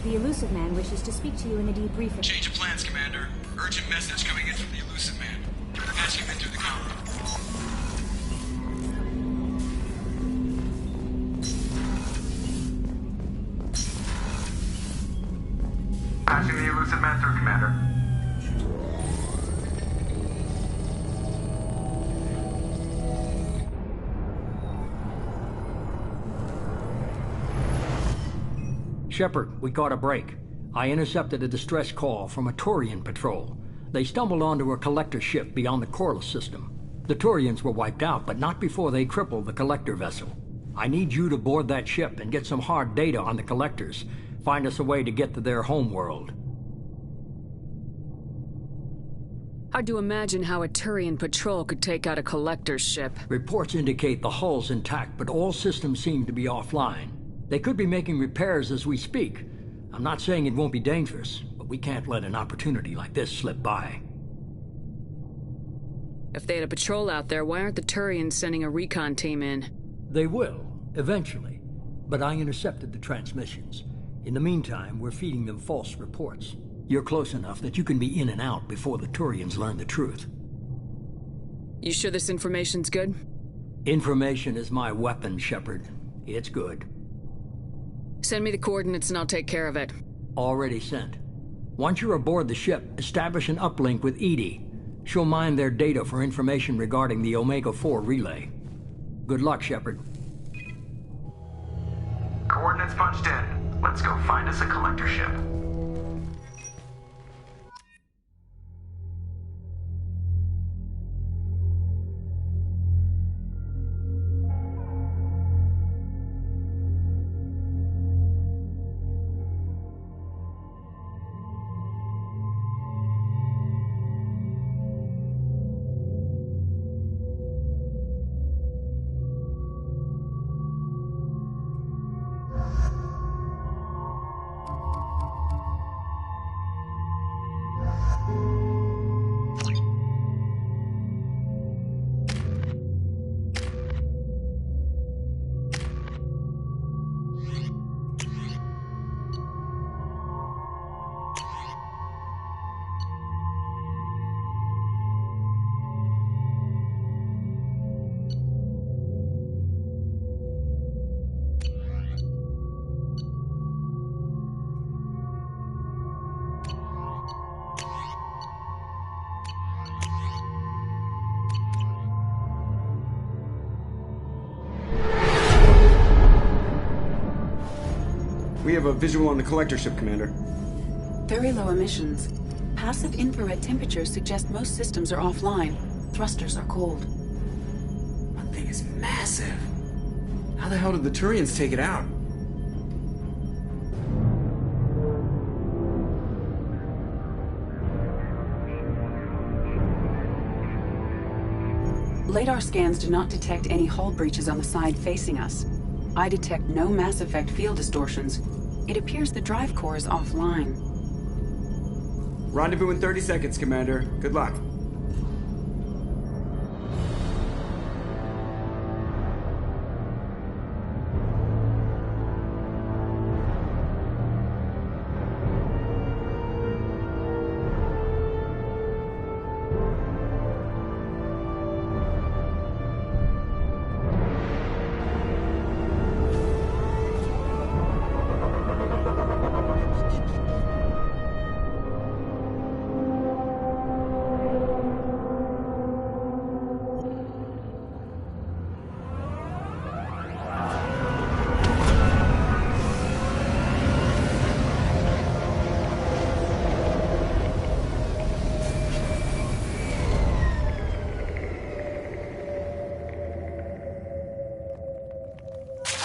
The Elusive Man wishes to speak to you in the debriefing. Change of plans, Commander. Urgent message coming in from the Elusive Man. Patching him in through the comm. Patching the Elusive Man through, Commander. Shepard, we caught a break. I intercepted a distress call from a Turian patrol. They stumbled onto a collector ship beyond the Corliss system. The Turians were wiped out, but not before they crippled the collector vessel. I need you to board that ship and get some hard data on the collectors. Find us a way to get to their homeworld. Hard to imagine how a Turian patrol could take out a collector's ship. Reports indicate the hull's intact, but all systems seem to be offline. They could be making repairs as we speak. I'm not saying it won't be dangerous, but we can't let an opportunity like this slip by. If they had a patrol out there, why aren't the Turians sending a recon team in? They will, eventually. But I intercepted the transmissions. In the meantime, we're feeding them false reports. You're close enough that you can be in and out before the Turians learn the truth. You sure this information's good? Information is my weapon, Shepard. It's good. Send me the coordinates and I'll take care of it. Already sent. Once you're aboard the ship, establish an uplink with Edie. She'll mine their data for information regarding the Omega-4 relay. Good luck, Shepard. Coordinates punched in. Let's go find us a collector ship. We have a visual on the collector ship, Commander. Very low emissions. Passive infrared temperatures suggest most systems are offline. Thrusters are cold. That thing is massive. How the hell did the Turians take it out? Radar scans do not detect any hull breaches on the side facing us. I detect no Mass Effect field distortions. It appears the drive core is offline. Rendezvous in 30 seconds, Commander. Good luck.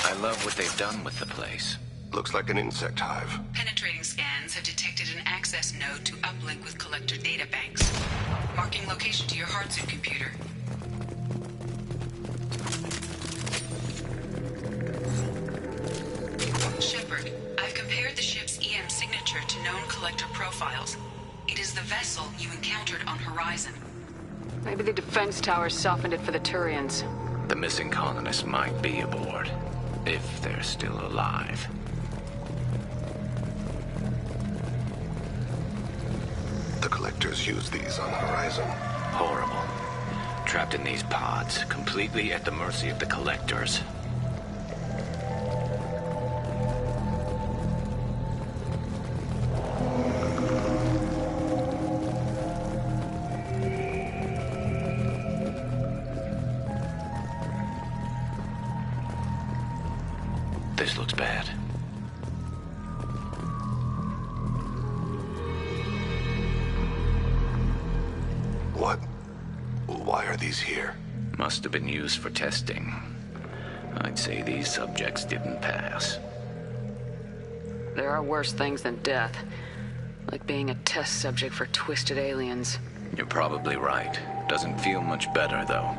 I love what they've done with the place. Looks like an insect hive. Penetrating scans have detected an access node to uplink with collector data banks. Marking location to your hardsuit computer. Shepard, I've compared the ship's EM signature to known collector profiles. It is the vessel you encountered on Horizon. Maybe the defense towers softened it for the Turians. The missing colonists might be aboard, if they're still alive. collectors use these on the horizon. Horrible. Trapped in these pods, completely at the mercy of the collectors. This looks bad. What? Why are these here? Must have been used for testing. I'd say these subjects didn't pass. There are worse things than death. Like being a test subject for twisted aliens. You're probably right. Doesn't feel much better, though.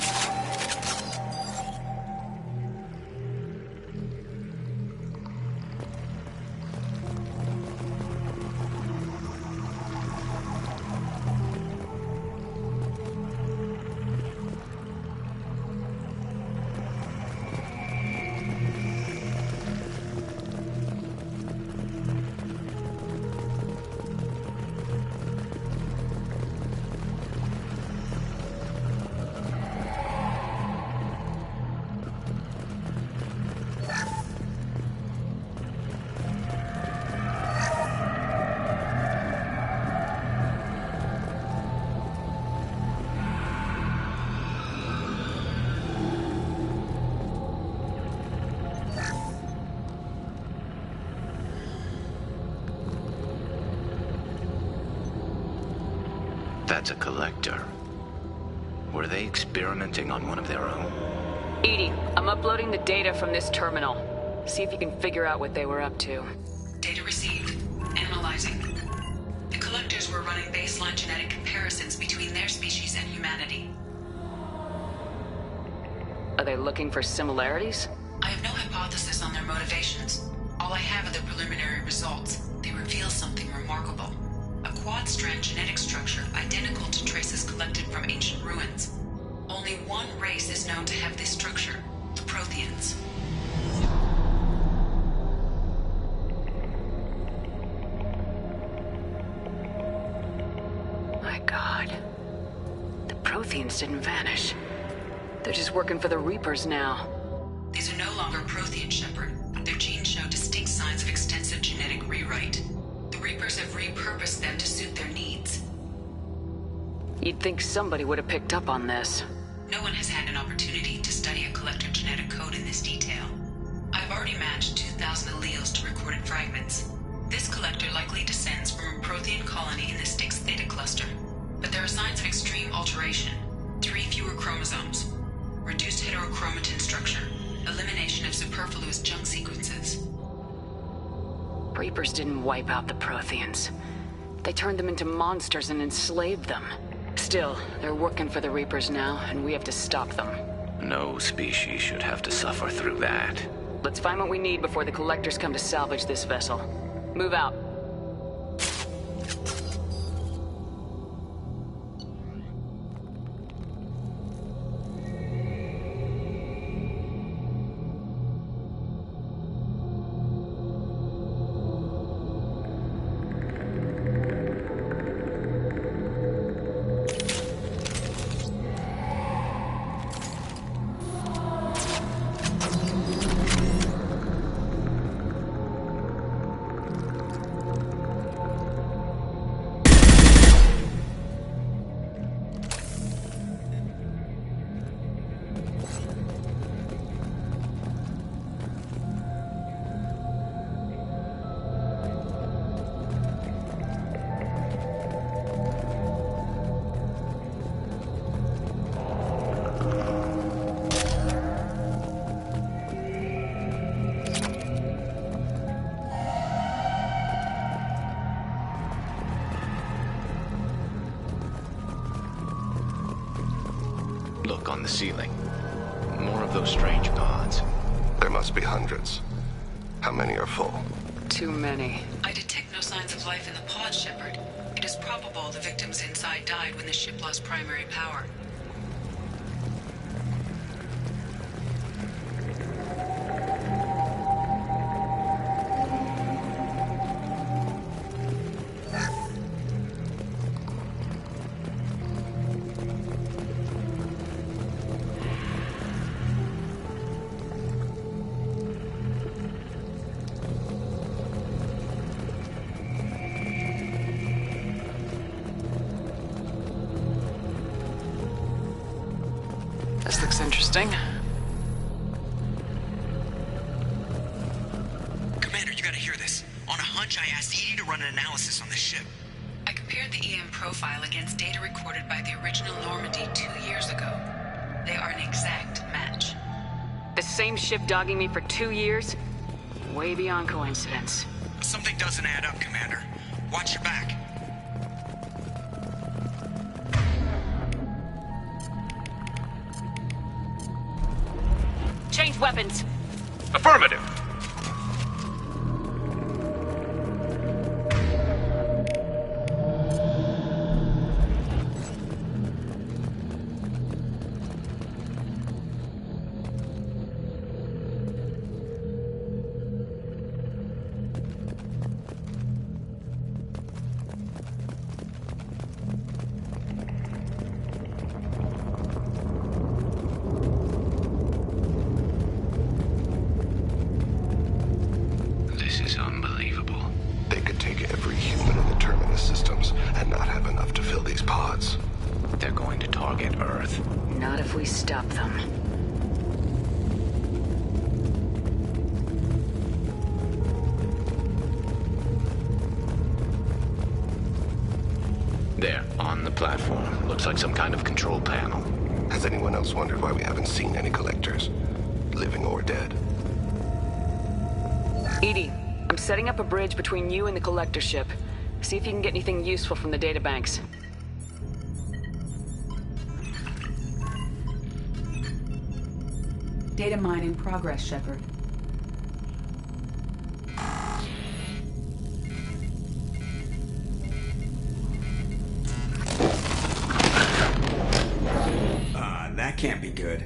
That's a collector. Were they experimenting on one of their own? Edie, I'm uploading the data from this terminal. See if you can figure out what they were up to. Data received. Analyzing. The collectors were running baseline genetic comparisons between their species and humanity. Are they looking for similarities? I have no hypothesis on their motivations. All I have are the preliminary results. They reveal something remarkable. A quad-strand genetic structure identical to traces collected from ancient ruins. Only one race is known to have this structure, the Protheans. My God. The Protheans didn't vanish. They're just working for the Reapers now. These are no longer Prothean, Shepard. Their genes show distinct signs of extensive genetic rewrite. The Reapers have repurposed them to suit their needs. You'd think somebody would have picked up on this. No one has had an opportunity to study a collector genetic code in this detail. I've already matched 2,000 alleles to recorded fragments. This collector likely descends from a Prothean colony in the Styx Theta cluster. But there are signs of extreme alteration. 3 fewer chromosomes. Reduced heterochromatin structure. Elimination of superfluous junk sequences. Reapers didn't wipe out the Protheans. They turned them into monsters and enslaved them. Still, they're working for the Reapers now, and we have to stop them. No species should have to suffer through that. Let's find what we need before the collectors come to salvage this vessel. Move out. Look on the ceiling. More of those strange pods. There must be hundreds. How many are full? Too many. I detect no signs of life in the pod, Shepard. It is probable the victims inside died when the ship lost primary power. interesting. Commander, you gotta hear this. On a hunch, I asked Edie to run an analysis on this ship. I compared the EM profile against data recorded by the original Normandy 2 years ago. They are an exact match. The same ship dogging me for 2 years? Way beyond coincidence. Something doesn't add up, Commander. Watch your back. Change weapons. Affirmative. This is unbelievable. They could take every human in the Terminus systems and not have enough to fill these pods. They're going to target Earth. Not if we stop them. There, on the platform. Looks like some kind of control panel. Has anyone else wondered why we haven't seen any collectors? Living or dead? Edie, I'm setting up a bridge between you and the collector ship. See if you can get anything useful from the databanks. Data mine in progress, Shepard. That can't be good.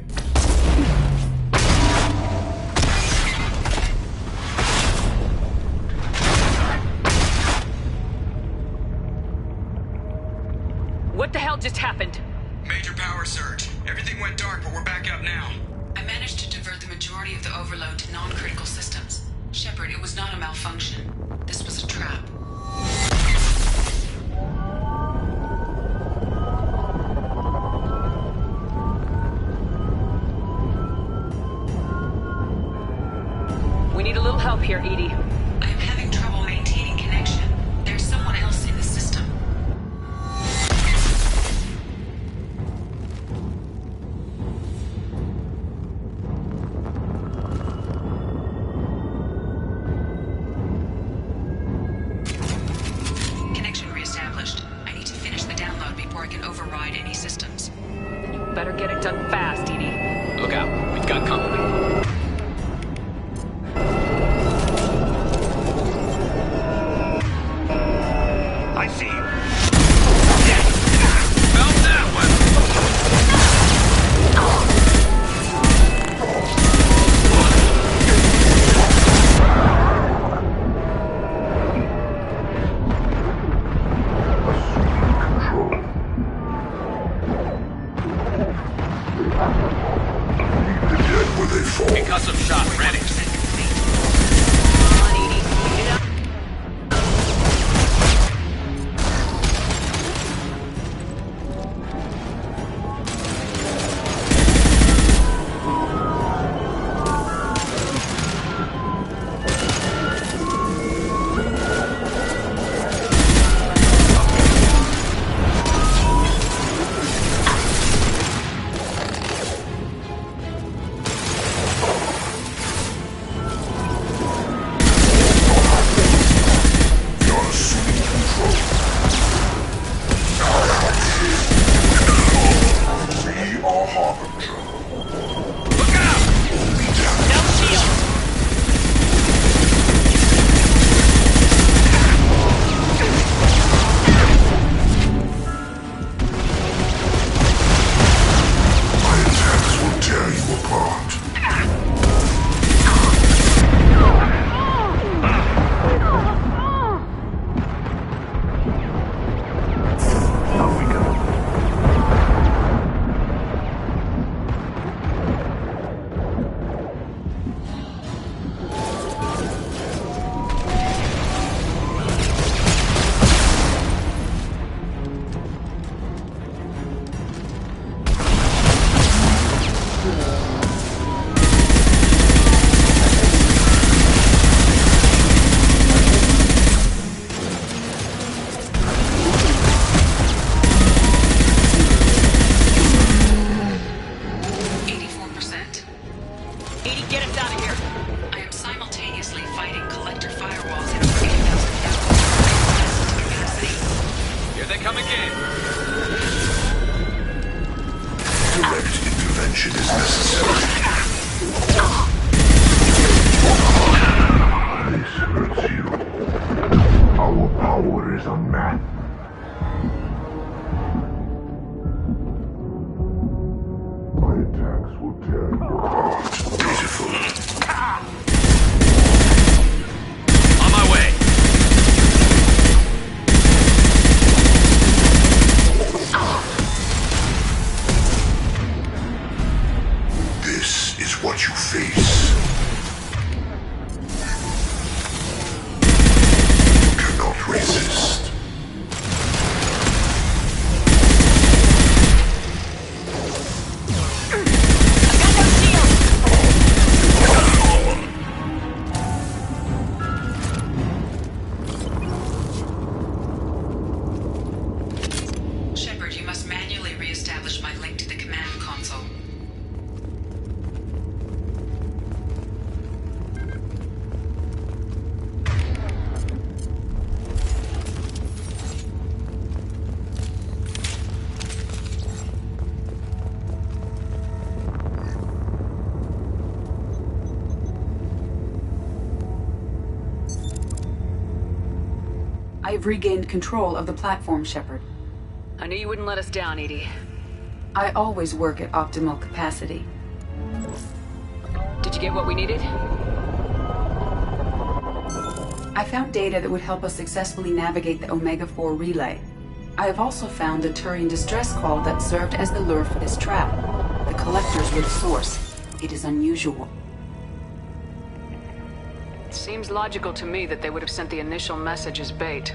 What the hell just happened? Major power surge. Everything went dark, but we're back up now. I managed to divert the majority of the overload to non-critical systems. Shepard, it was not a malfunction. This was a trap. We need a little help here, Edie. I am having trouble maintaining connection. There's someone else in the system. Connection reestablished. I need to finish the download before I can override any systems. Then you better get it done fast, Edie. Look out, we've got company. I see you. Felt that Concussive shot ready. Come on, Edie. Get up. Edie, get us out of here. I am simultaneously fighting collector firewalls at over 8,000 capacity. Here they come again. Direct intervention is necessary. This hurts you. Our power is unmatched. My attacks will tear your heart. Beautiful. On my way. This is what you face. You cannot resist. Shepard, you must manually re-establish my link to the command console. I have regained control of the platform, Shepard. I knew you wouldn't let us down, Edie. I always work at optimal capacity. Did you get what we needed? I found data that would help us successfully navigate the Omega-4 relay. I have also found a Turian distress call that served as the lure for this trap. The collectors were the source. It is unusual. Seems logical to me that they would have sent the initial message as bait.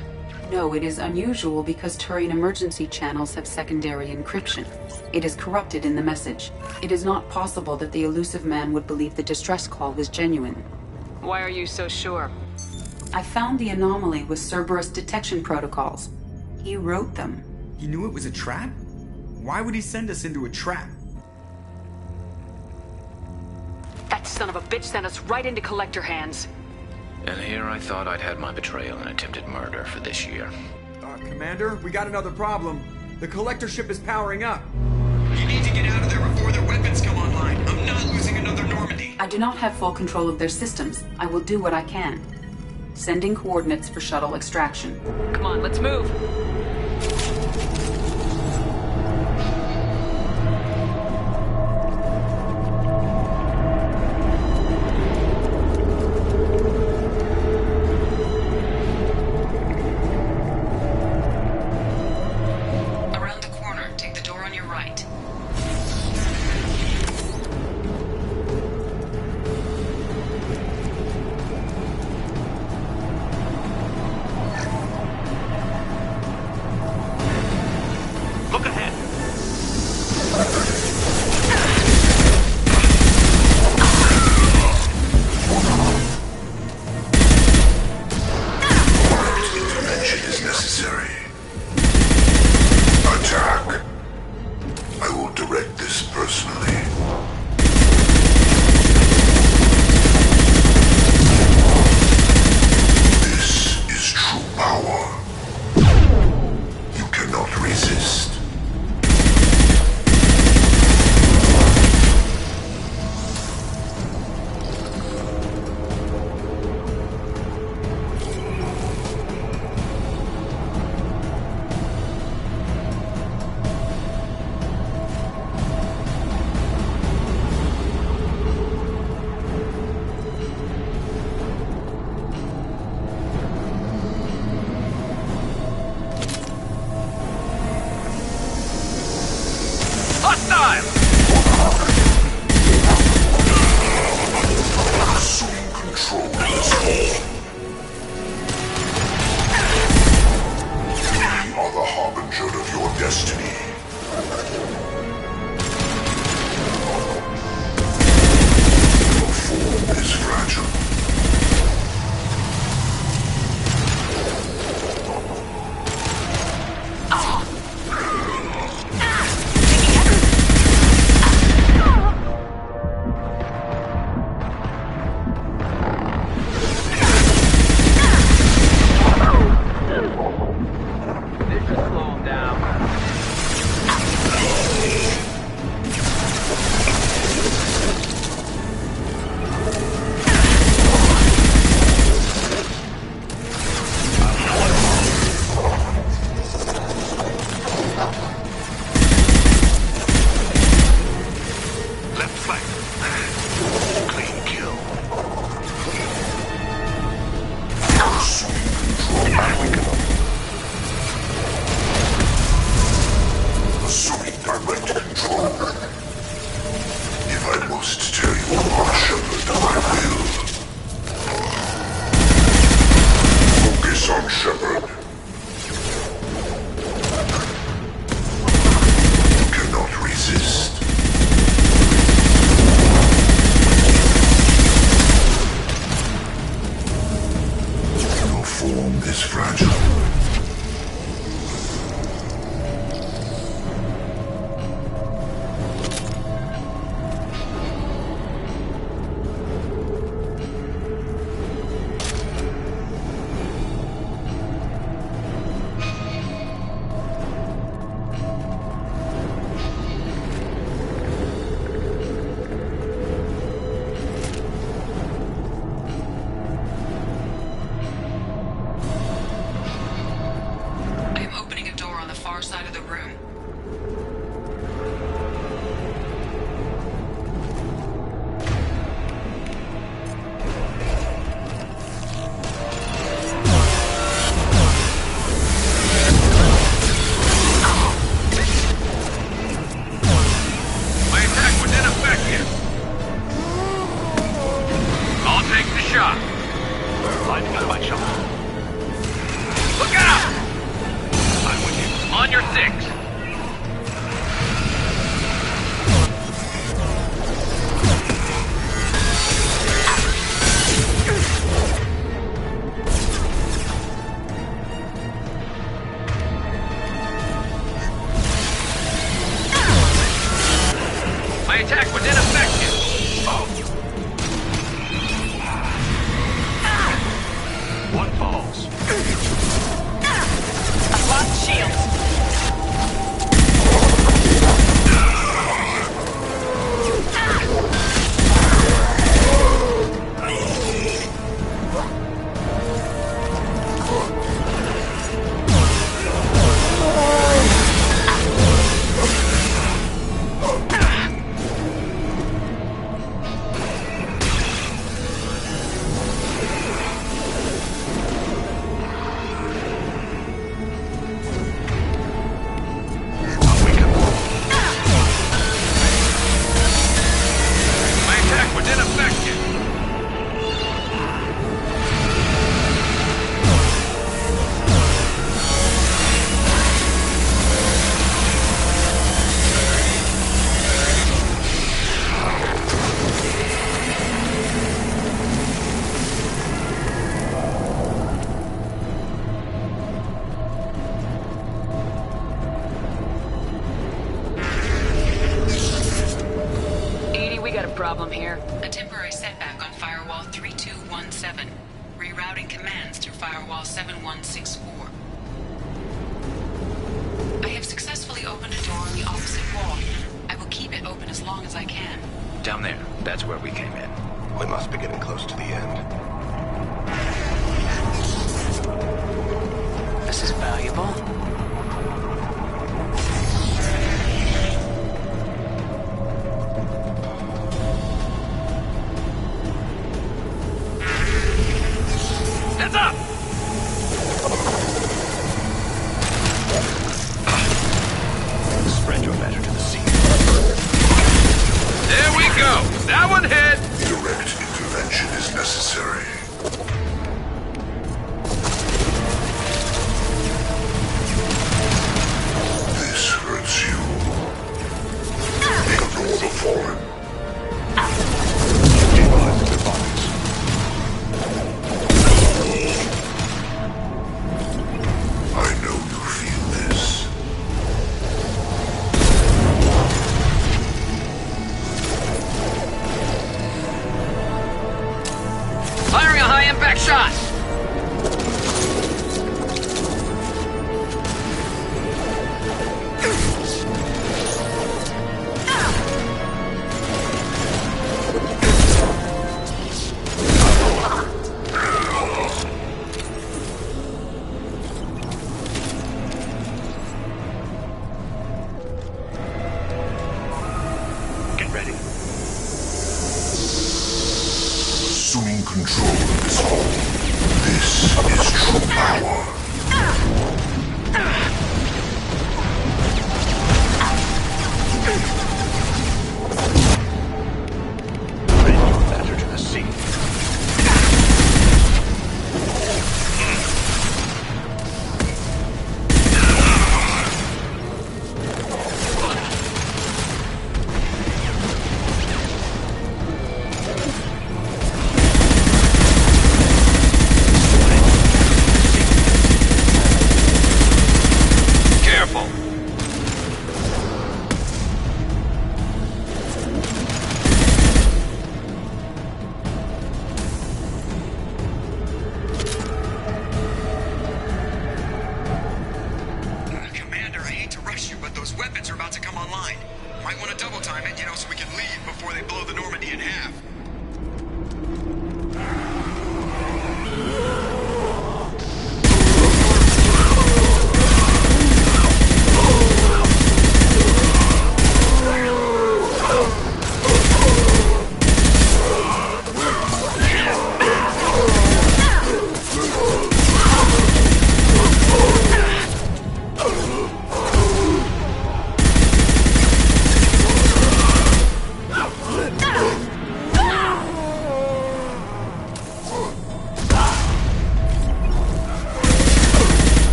No, it is unusual because Turian emergency channels have secondary encryption. It is corrupted in the message. It is not possible that the elusive man would believe the distress call was genuine. Why are you so sure? I found the anomaly with Cerberus detection protocols. He wrote them. He knew it was a trap? Why would he send us into a trap? That son of a bitch sent us right into collector hands. And here I thought I'd had my betrayal and attempted murder for this year. Commander, we got another problem. The collector ship is powering up. You need to get out of there before their weapons come online. I'm not losing another Normandy. I do not have full control of their systems. I will do what I can. Sending coordinates for shuttle extraction. Come on, let's move. Around the corner, take the door on your right. shot. Lining on my shot. Look out! I'm with you. On your six. My attack was ineffective. One falls. I've lost shields. My attack was ineffective. Edie, we got a problem here. A temporary setback on Firewall 3217. Rerouting commands through Firewall 7164. I have successfully opened a door on the opposite wall. I will keep it open as long as I can. Down there. That's where we came in. We must be getting close to the end. This is valuable. Heads up! Spread your matter to the sea. There we go. That one hit. Direct intervention is necessary. This hurts you. Ignore the fallen. Stabilize their bodies. I know you feel this. Firing a high-impact shot. Get ready. Assuming control of this home. This is true power. Spread your matter to the sea.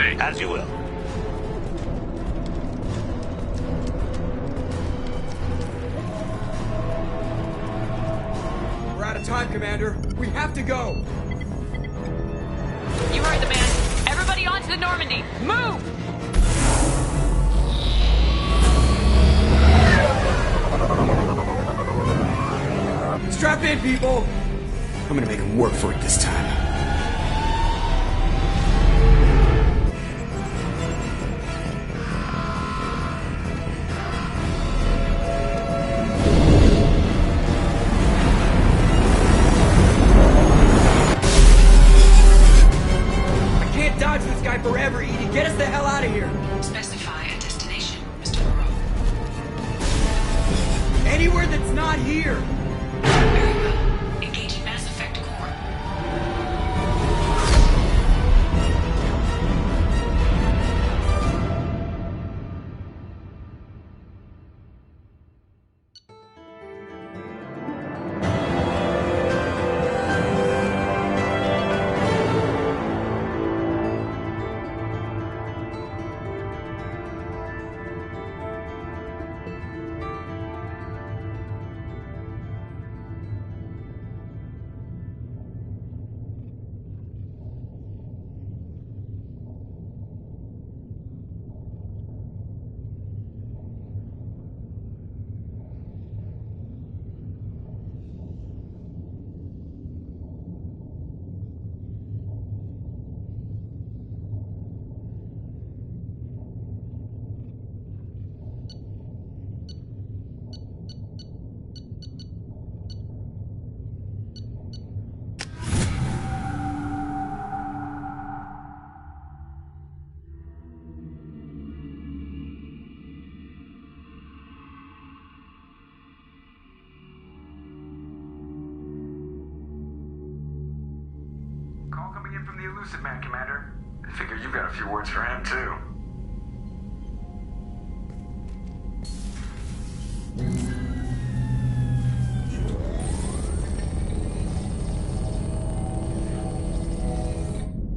me. As you will. We're out of time, Commander. We have to go. You heard the man. Everybody onto the Normandy. Move! Strap in, people! I'm gonna make them work for it this time. I can't dodge this guy forever, Edie. Get us the hell out of here! Specify a destination, Mr. Moreau. Anywhere that's not here! Very well. Engaging Mass Effect core. Call coming in from the Elusive Man, Commander. I figure you've got a few words for him, too.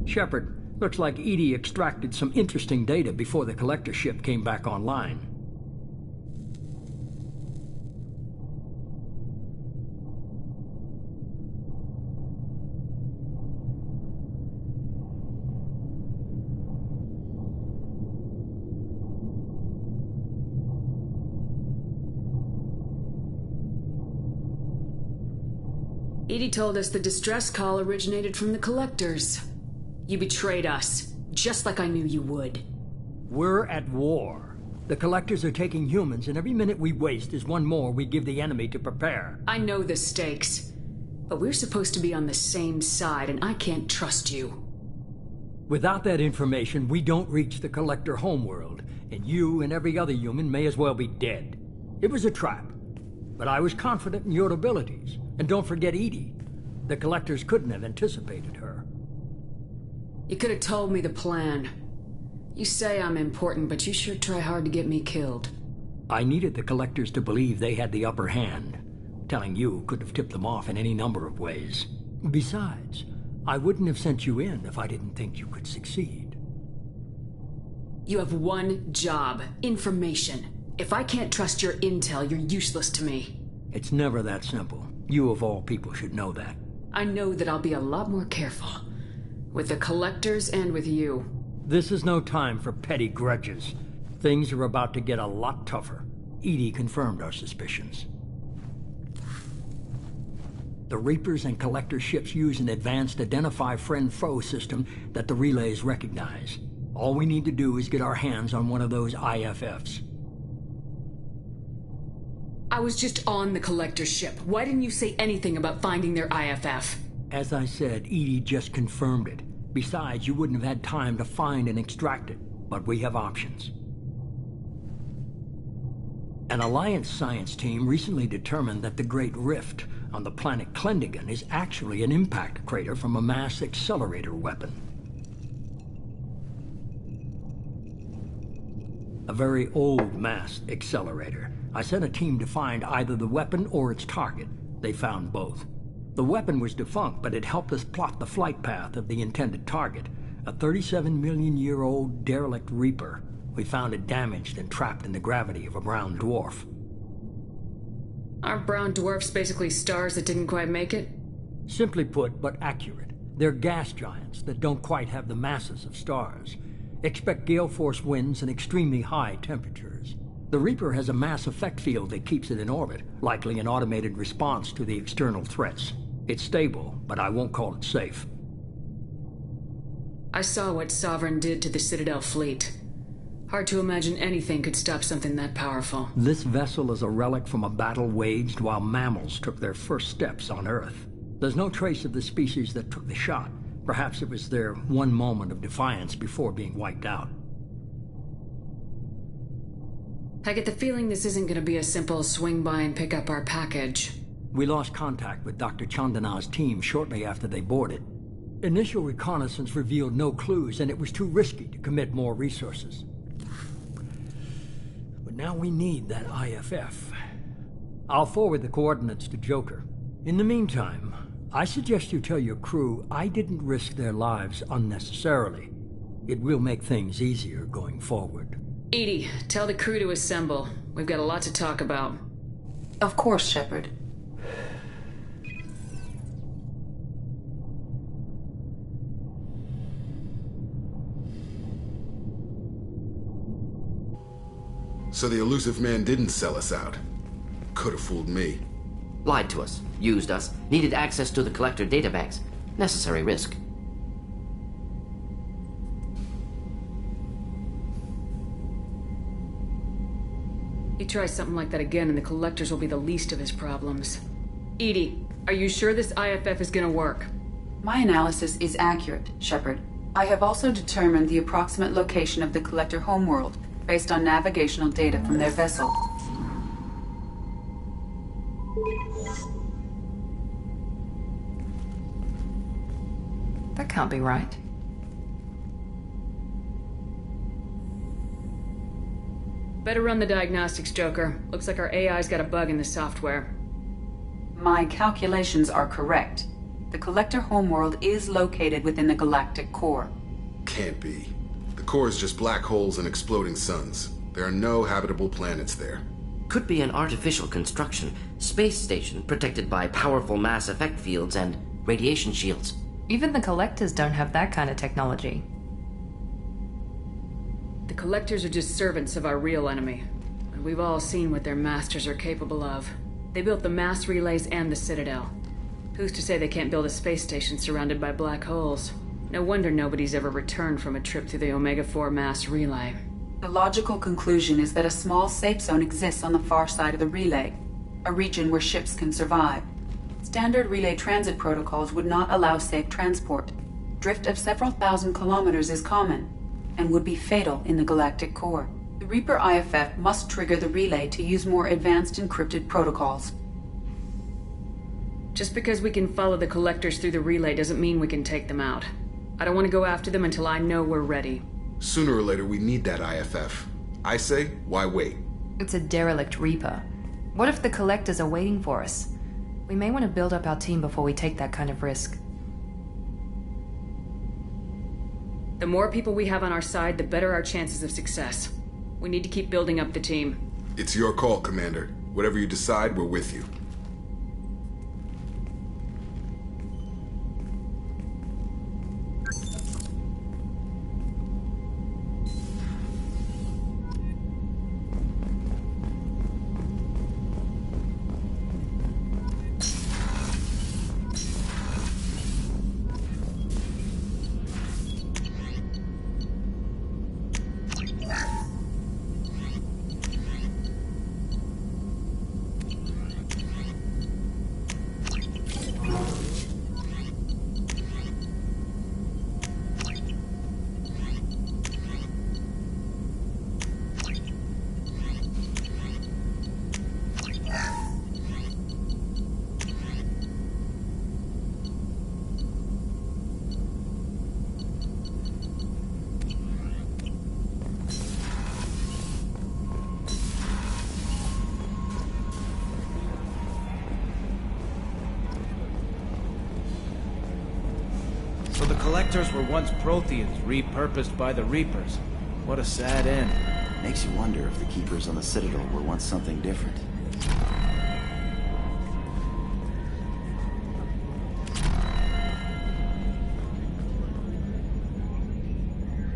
Shepard, looks like Edie extracted some interesting data before the collector ship came back online. Edie told us the distress call originated from the collectors. You betrayed us, just like I knew you would. We're at war. The collectors are taking humans, and every minute we waste is one more we give the enemy to prepare. I know the stakes, but we're supposed to be on the same side, and I can't trust you. Without that information, we don't reach the collector homeworld, and you and every other human may as well be dead. It was a trap, but I was confident in your abilities. And don't forget Edie. The collectors couldn't have anticipated her. You could have told me the plan. You say I'm important, but you sure try hard to get me killed. I needed the collectors to believe they had the upper hand. Telling you could have tipped them off in any number of ways. Besides, I wouldn't have sent you in if I didn't think you could succeed. You have one job: information. If I can't trust your intel, you're useless to me. It's never that simple. You of all people should know that. I know that I'll be a lot more careful. With the collectors and with you. This is no time for petty grudges. Things are about to get a lot tougher. Edie confirmed our suspicions. The Reapers and Collector ships use an advanced Identify Friend-Foe system that the relays recognize. All we need to do is get our hands on one of those IFFs. I was just on the Collector ship. Why didn't you say anything about finding their IFF? As I said, Edie just confirmed it. Besides, you wouldn't have had time to find and extract it. But we have options. An Alliance science team recently determined that the Great Rift on the planet Klendigan is actually an impact crater from a mass accelerator weapon. A very old mass accelerator. I sent a team to find either the weapon or its target. They found both. The weapon was defunct, but it helped us plot the flight path of the intended target. A 37-million-year-old derelict Reaper. We found it damaged and trapped in the gravity of a brown dwarf. Aren't brown dwarfs basically stars that didn't quite make it? Simply put, but accurate. They're gas giants that don't quite have the masses of stars. Expect gale force winds and extremely high temperatures. The Reaper has a mass effect field that keeps it in orbit, likely an automated response to the external threats. It's stable, but I won't call it safe. I saw what Sovereign did to the Citadel fleet. Hard to imagine anything could stop something that powerful. This vessel is a relic from a battle waged while mammals took their first steps on Earth. There's no trace of the species that took the shot. Perhaps it was their one moment of defiance before being wiped out. I get the feeling this isn't going to be a simple swing by and pick up our package. We lost contact with Dr. Chandana's team shortly after they boarded. Initial reconnaissance revealed no clues, and it was too risky to commit more resources. But now we need that IFF. I'll forward the coordinates to Joker. In the meantime, I suggest you tell your crew I didn't risk their lives unnecessarily. It will make things easier going forward. Edie, tell the crew to assemble. We've got a lot to talk about. Of course, Shepard. So the elusive man didn't sell us out. Could have fooled me. Lied to us, used us, needed access to the Collector databanks. Necessary risk. He tries something like that again and the Collectors will be the least of his problems. Edie, are you sure this IFF is gonna work? My analysis is accurate, Shepard. I have also determined the approximate location of the Collector homeworld based on navigational data from their vessel. That can't be right. Better run the diagnostics, Joker. Looks like our AI's got a bug in the software. My calculations are correct. The Collector homeworld is located within the galactic core. Can't be. The core is just black holes and exploding suns. There are no habitable planets there. Could be an artificial construction, space station protected by powerful mass effect fields and radiation shields. Even the Collectors don't have that kind of technology. The Collectors are just servants of our real enemy. And we've all seen what their masters are capable of. They built the mass relays and the Citadel. Who's to say they can't build a space station surrounded by black holes? No wonder nobody's ever returned from a trip through the Omega-4 mass relay. The logical conclusion is that a small safe zone exists on the far side of the relay, a region where ships can survive. Standard relay transit protocols would not allow safe transport. Drift of several thousand kilometers is common, and would be fatal in the galactic core. The Reaper IFF must trigger the relay to use more advanced encrypted protocols. Just because we can follow the Collectors through the relay doesn't mean we can take them out. I don't want to go after them until I know we're ready. Sooner or later, we need that IFF. I say, why wait? It's a derelict Reaper. What if the Collectors are waiting for us? We may want to build up our team before we take that kind of risk. The more people we have on our side, the better our chances of success. We need to keep building up the team. It's your call, Commander. Whatever you decide, we're with you. collectors were once Protheans, repurposed by the Reapers. What a sad end. Makes you wonder if the Keepers on the Citadel were once something different.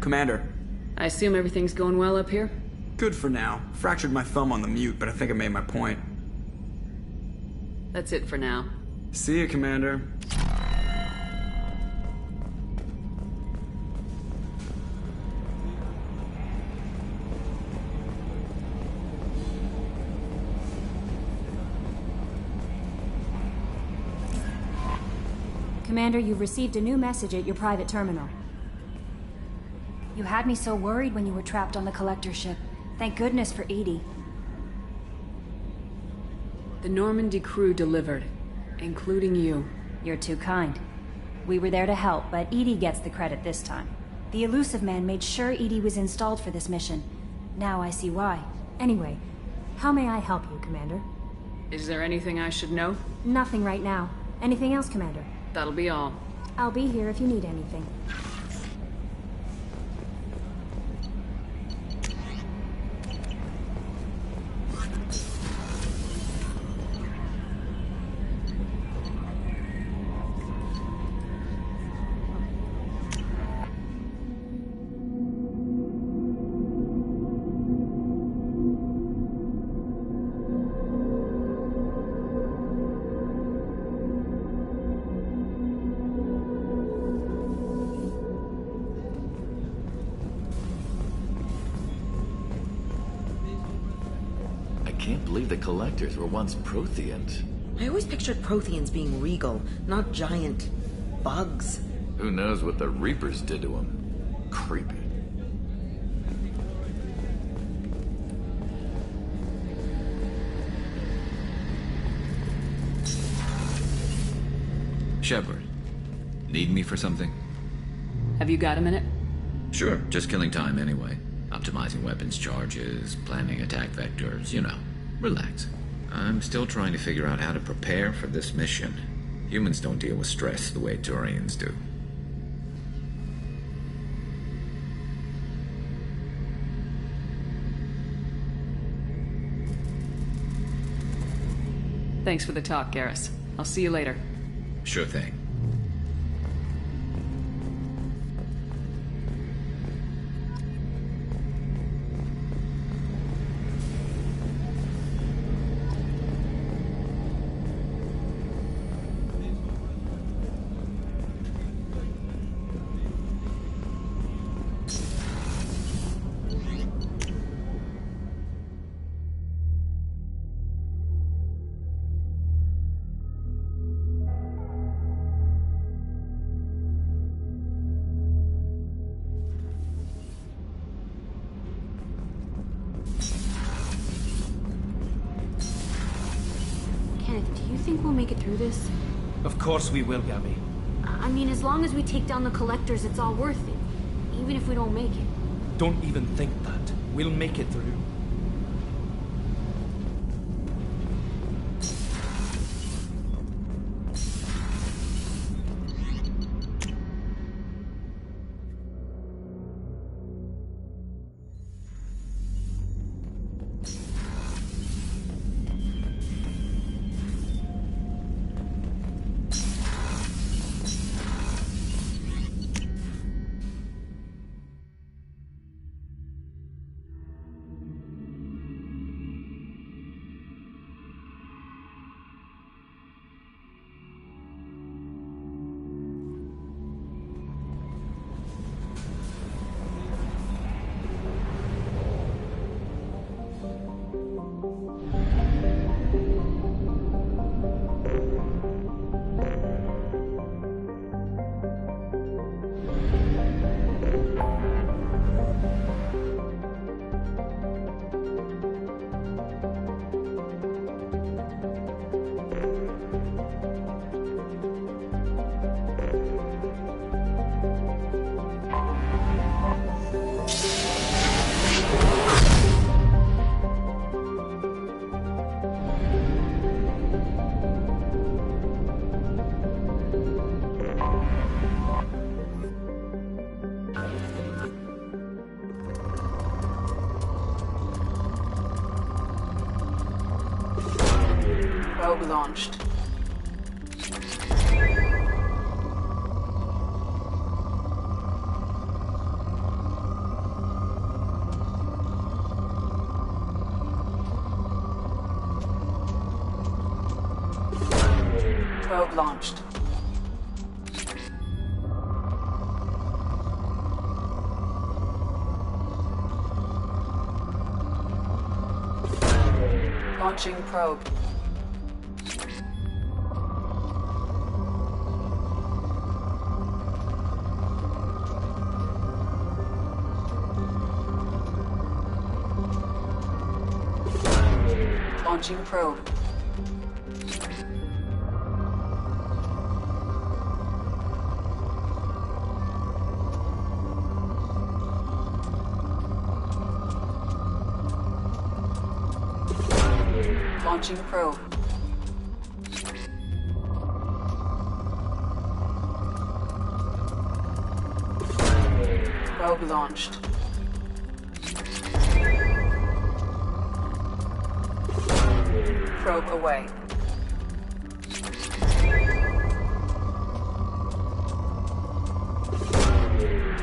Commander. I assume everything's going well up here? Good for now. Fractured my thumb on the mute, but I think I made my point. That's it for now. See you, Commander. Commander, you've received a new message at your private terminal. You had me so worried when you were trapped on the collector ship. Thank goodness for Edie. The Normandy crew delivered, including you. You're too kind. We were there to help, but Edie gets the credit this time. The Elusive Man made sure Edie was installed for this mission. Now I see why. Anyway, how may I help you, Commander? Is there anything I should know? Nothing right now. Anything else, Commander? That'll be all. I'll be here if you need anything. I can't believe the Collectors were once Protheans. I always pictured Protheans being regal, not giant bugs. Who knows what the Reapers did to them? Creepy. Shepard, need me for something? Have you got a minute? Sure, just killing time anyway. Optimizing weapons charges, planning attack vectors, you know. Relax. I'm still trying to figure out how to prepare for this mission. Humans don't deal with stress the way Turians do. Thanks for the talk, Garrus. I'll see you later. Sure thing. Do you think we'll make it through this? Of course we will, Gabby. I mean, as long as we take down the Collectors, it's all worth it. Even if we don't make it. Don't even think that. We'll make it through. Probe launched. Probe launched. Launching probe. Launching probe. Launching probe. Probe launched. Probe away.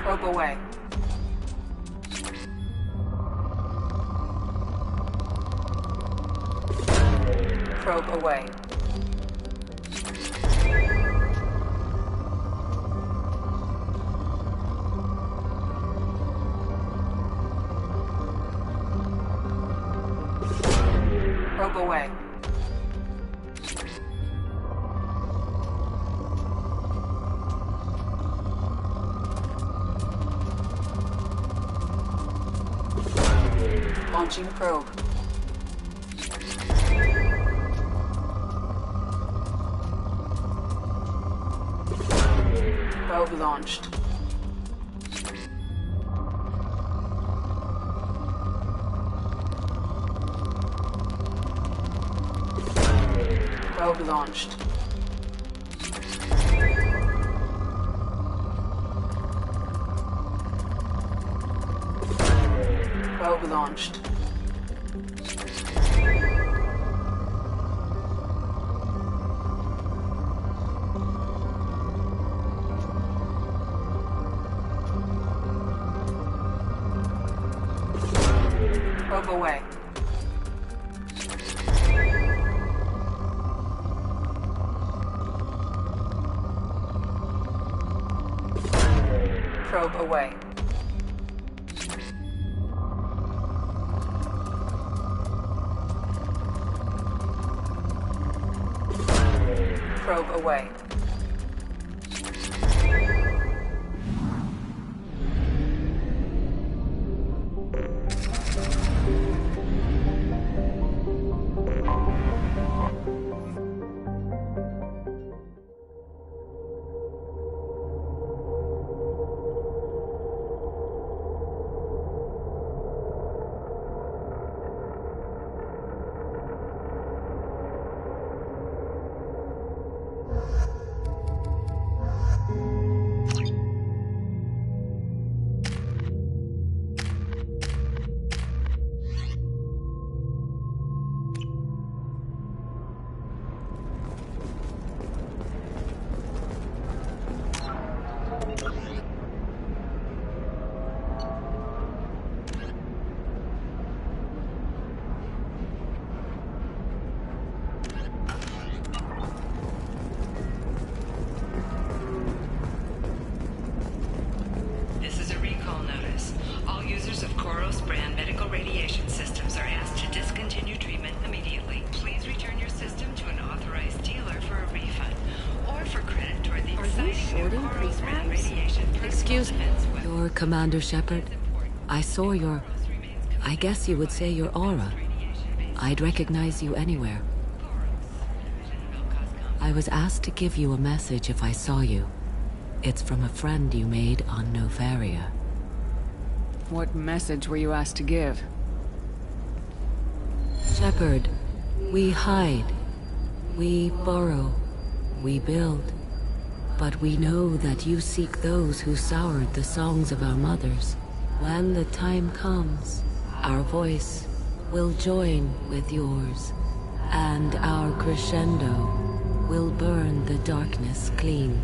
Probe away. Probe away. Probe away. Launching probe. Probe launched. Probe launched. Probe launched. Probe away. Probe away. Probe away. Excuse me. You're Commander Shepard? I saw your... I guess you would say your aura. I'd recognize you anywhere. I was asked to give you a message if I saw you. It's from a friend you made on Novaria. What message were you asked to give? Shepard, we hide. We burrow. We build. But we know that you seek those who soured the songs of our mothers. When the time comes, our voice will join with yours, And our crescendo will burn the darkness clean.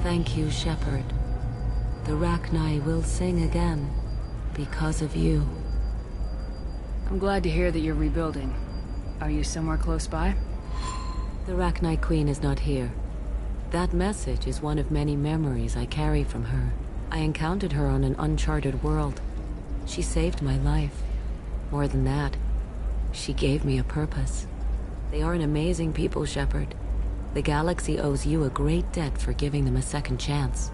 Thank you, Shepard. The Rachni will sing again because of you. I'm glad to hear that you're rebuilding. Are you somewhere close by? The Rachni Queen is not here. That message is one of many memories I carry from her. I encountered her on an uncharted world. She saved my life. More than that, she gave me a purpose. They are an amazing people, Shepard. The galaxy owes you a great debt for giving them a second chance.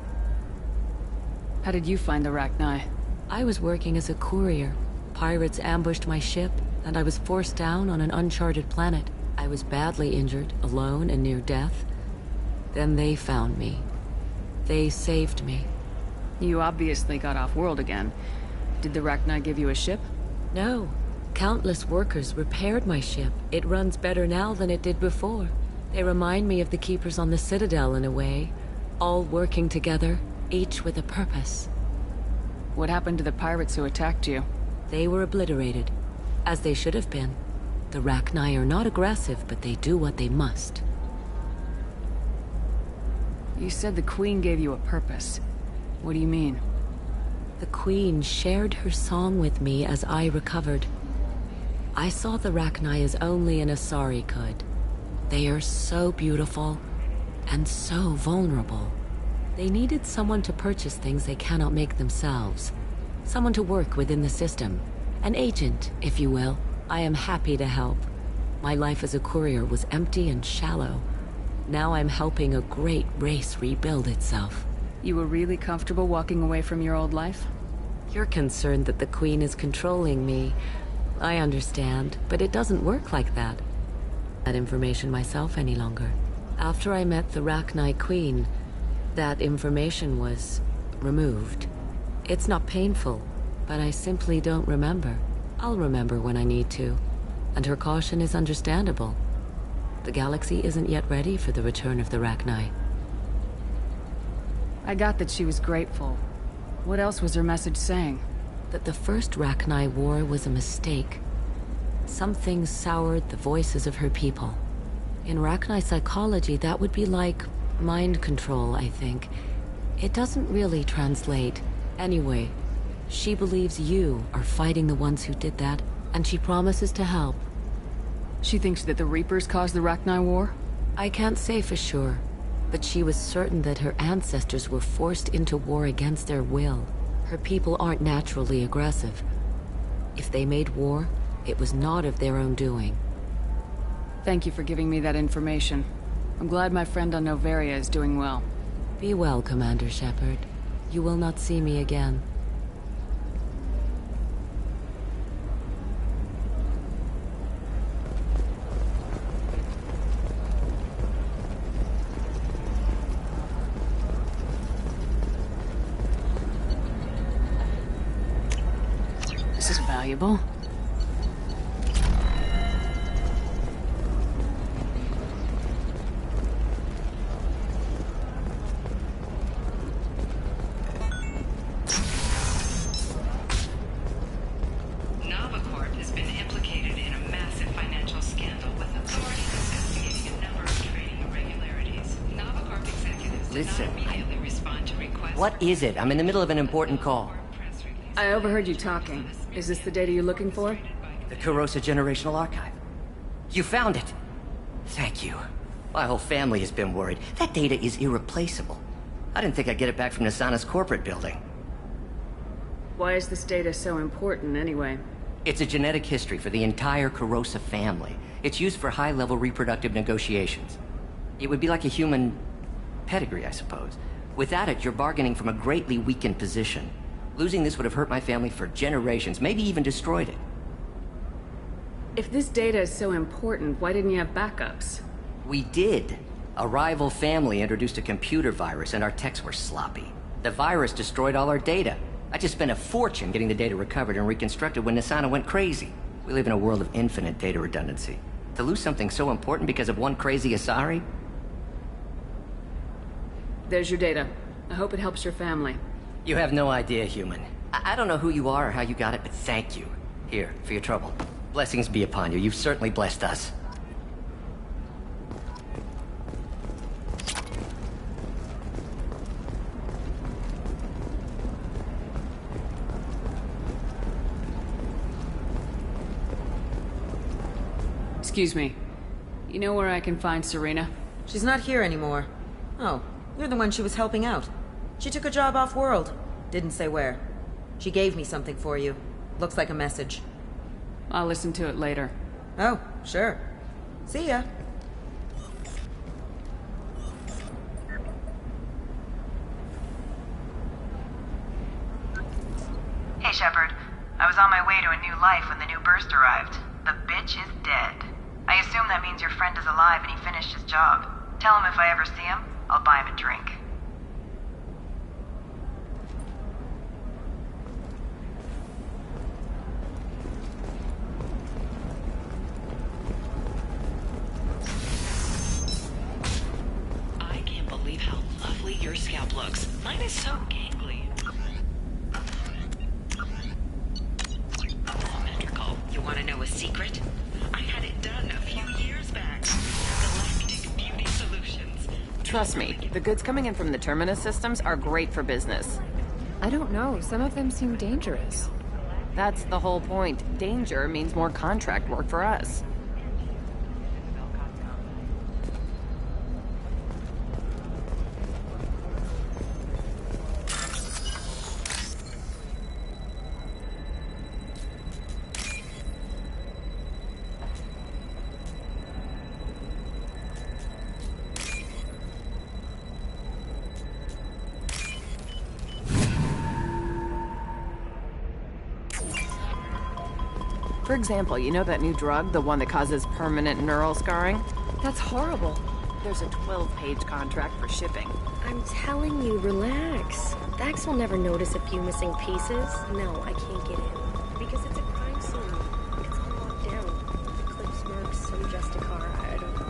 How did you find the Rachni? I was working as a courier. Pirates ambushed my ship, and I was forced down on an uncharted planet. I was badly injured, alone and near death. Then they found me. They saved me. You obviously got off-world again. Did the Rachni give you a ship? No. Countless workers repaired my ship. It runs better now than it did before. They remind me of the Keepers on the Citadel in a way. All working together, each with a purpose. What happened to the pirates who attacked you? They were obliterated, as they should have been. The Rachni are not aggressive, but they do what they must. You said the Queen gave you a purpose. What do you mean? The Queen shared her song with me as I recovered. I saw the Rachni as only an Asari could. They are so beautiful, and so vulnerable. They needed someone to purchase things they cannot make themselves. Someone to work within the system. An agent, if you will. I am happy to help. My life as a courier was empty and shallow. Now I'm helping a great race rebuild itself. You were really comfortable walking away from your old life? You're concerned that the Queen is controlling me. I understand, but it doesn't work like that. That information myself any longer. After I met the Rachni Queen, that information was removed. It's not painful, but I simply don't remember. I'll remember when I need to, and her caution is understandable. The galaxy isn't yet ready for the return of the Rachni. I got that she was grateful. What else was her message saying? That the first Rachni war was a mistake. Something soured the voices of her people. In Rachni psychology, that would be like mind control, I think. It doesn't really translate. Anyway, she believes you are fighting the ones who did that, and she promises to help. She thinks that the Reapers caused the Rachni war? I can't say for sure, but she was certain that her ancestors were forced into war against their will. Her people aren't naturally aggressive. If they made war, it was not of their own doing. Thank you for giving me that information. I'm glad my friend on Noveria is doing well. Be well, Commander Shepard. You will not see me again. This is valuable. Listen, what is it? I'm in the middle of an important call. I overheard you talking. Is this the data you're looking for? The Kurosa Generational Archive. You found it! Thank you. My whole family has been worried. That data is irreplaceable. I didn't think I'd get it back from Nasana's corporate building. Why is this data so important, anyway? It's a genetic history for the entire Kurosa family. It's used for high-level reproductive negotiations. It would be like a human pedigree, I suppose. Without it, you're bargaining from a greatly weakened position. Losing this would have hurt my family for generations, maybe even destroyed it. If this data is so important, why didn't you have backups? We did. A rival family introduced a computer virus and our techs were sloppy. The virus destroyed all our data. I just spent a fortune getting the data recovered and reconstructed when Nasana went crazy. We live in a world of infinite data redundancy. To lose something so important because of one crazy Asari? There's your data. I hope it helps your family. You have no idea, human. I don't know who you are or how you got it, but thank you. Here, for your trouble. Blessings be upon you. You've certainly blessed us. Excuse me. You know where I can find Serena? She's not here anymore. Oh, you're the one she was helping out. She took a job off-world. Didn't say where. She gave me something for you. Looks like a message. I'll listen to it later. Oh, sure. See ya. Hey, Shepard. I was on my way to a new life when the new burst arrived. The bitch is dead. I assume that means your friend is alive and he finished his job. Tell him if I ever see him, I'll buy him a drink. I can't believe how lovely your scalp looks. Mine is so gangly. Symmetrical. You want to know a secret? I had it done a few years back. Galactic Beauty Solutions. Trust me, the goods coming in from the Terminus systems are great for business. I don't know, some of them seem dangerous. That's the whole point. Danger means more contract work for us. For example, you know that new drug, the one that causes permanent neural scarring? That's horrible. There's a 12-page contract for shipping. I'm telling you, relax. Vax will never notice a few missing pieces. No, I can't get in. Because it's a crime scene. It's all locked down. Eclipse marks, some Justicar, I don't know.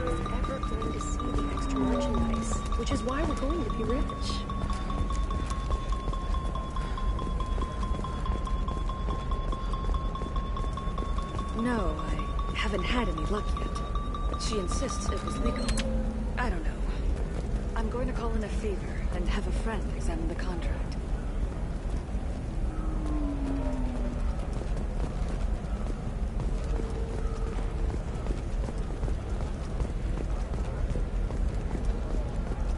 Nobody's ever going to see the extra merchandise. Which is why we're going to be rich. No, I haven't had any luck yet. She insists it was legal. I don't know. I'm going to call in a favor and have a friend examine the contract.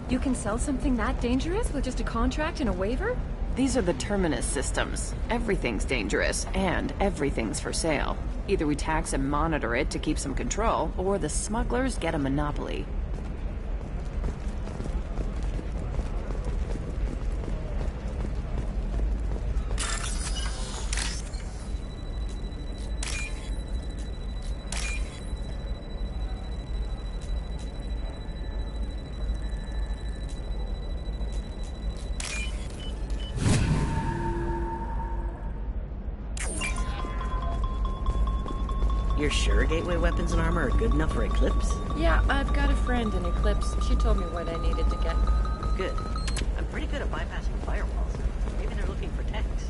You can sell something that dangerous with just a contract and a waiver? These are the Terminus systems. Everything's dangerous, and everything's for sale. Either we tax and monitor it to keep some control, or the smugglers get a monopoly. You're sure gateway weapons and armor are good enough for Eclipse? Yeah, I've got a friend in Eclipse. She told me what I needed to get. Good. I'm pretty good at bypassing firewalls. Maybe they're looking for techs.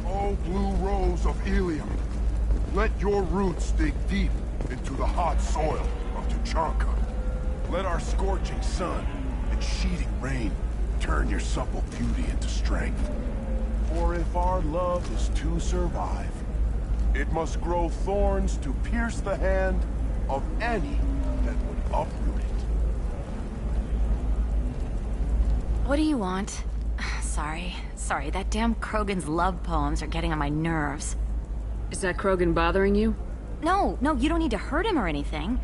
Oh, blue rose of Ilium, let your roots dig deep into the hot soil of Tuchanka. Let our scorching sun and sheeting rain turn your supple beauty into strength. For if our love is to survive, it must grow thorns to pierce the hand of any that would uproot it. What do you want? Sorry, that damn Krogan's love poems are getting on my nerves. Is that Krogan bothering you? No, you don't need to hurt him or anything.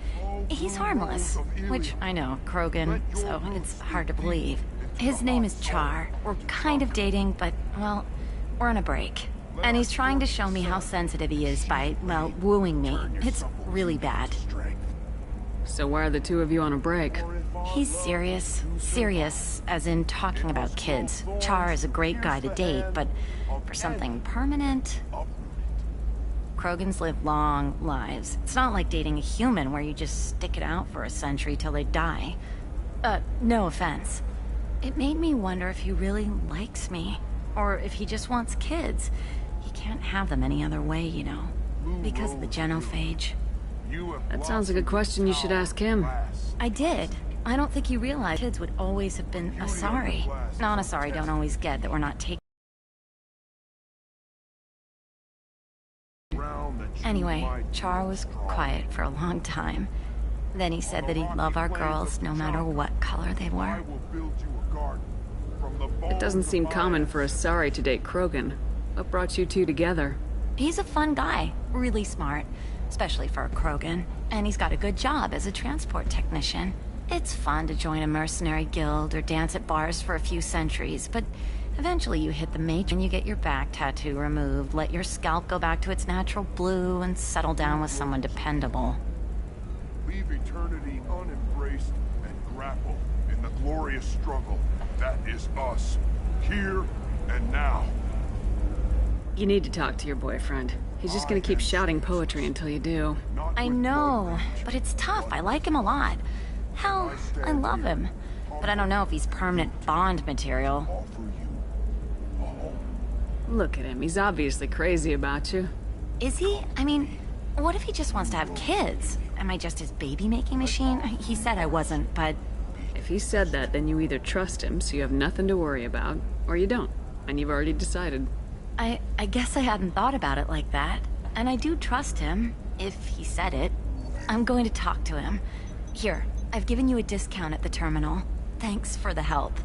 He's harmless. Which, I know, Krogan, so it's hard to believe. His name is Char. We're kind of dating, but, well, we're on a break. And he's trying to show me how sensitive he is by, well, wooing me. It's really bad. So why are the two of you on a break? He's serious. Serious, as in talking about kids. Char is a great guy to date, but for something permanent... Krogans live long lives. It's not like dating a human where you just stick it out for a century till they die. No offense. It made me wonder if he really likes me. Or if he just wants kids. He can't have them any other way, you know. Because of the genophage. That sounds like a question you should ask him. I did. I don't think he realized kids would always have been Asari. Non-Asari don't always get that we're not taking Anyway, Char was quiet for a long time. Then he said that he'd love our girls no matter what color they were. It doesn't seem common for a sorry to date Krogan. What brought you two together? He's a fun guy, really smart, especially for a Krogan. And he's got a good job as a transport technician. It's fun to join a mercenary guild or dance at bars for a few centuries, but eventually you hit the matrix and you get your back tattoo removed, let your scalp go back to its natural blue, and settle down with someone dependable. Leave eternity unembraced and grapple in the glorious struggle that is us, here and now. You need to talk to your boyfriend. He's just gonna keep shouting poetry until you do. I know, but it's tough. I like him a lot. Hell, I love him. But I don't know if he's permanent Bond material. Look at him. He's obviously crazy about you. Is he? I mean, what if he just wants to have kids? Am I just his baby-making machine? He said I wasn't, but... If he said that, then you either trust him, so you have nothing to worry about, or you don't, and you've already decided. I guess I hadn't thought about it like that. And I do trust him, if he said it. I'm going to talk to him. Here, I've given you a discount at the terminal. Thanks for the help.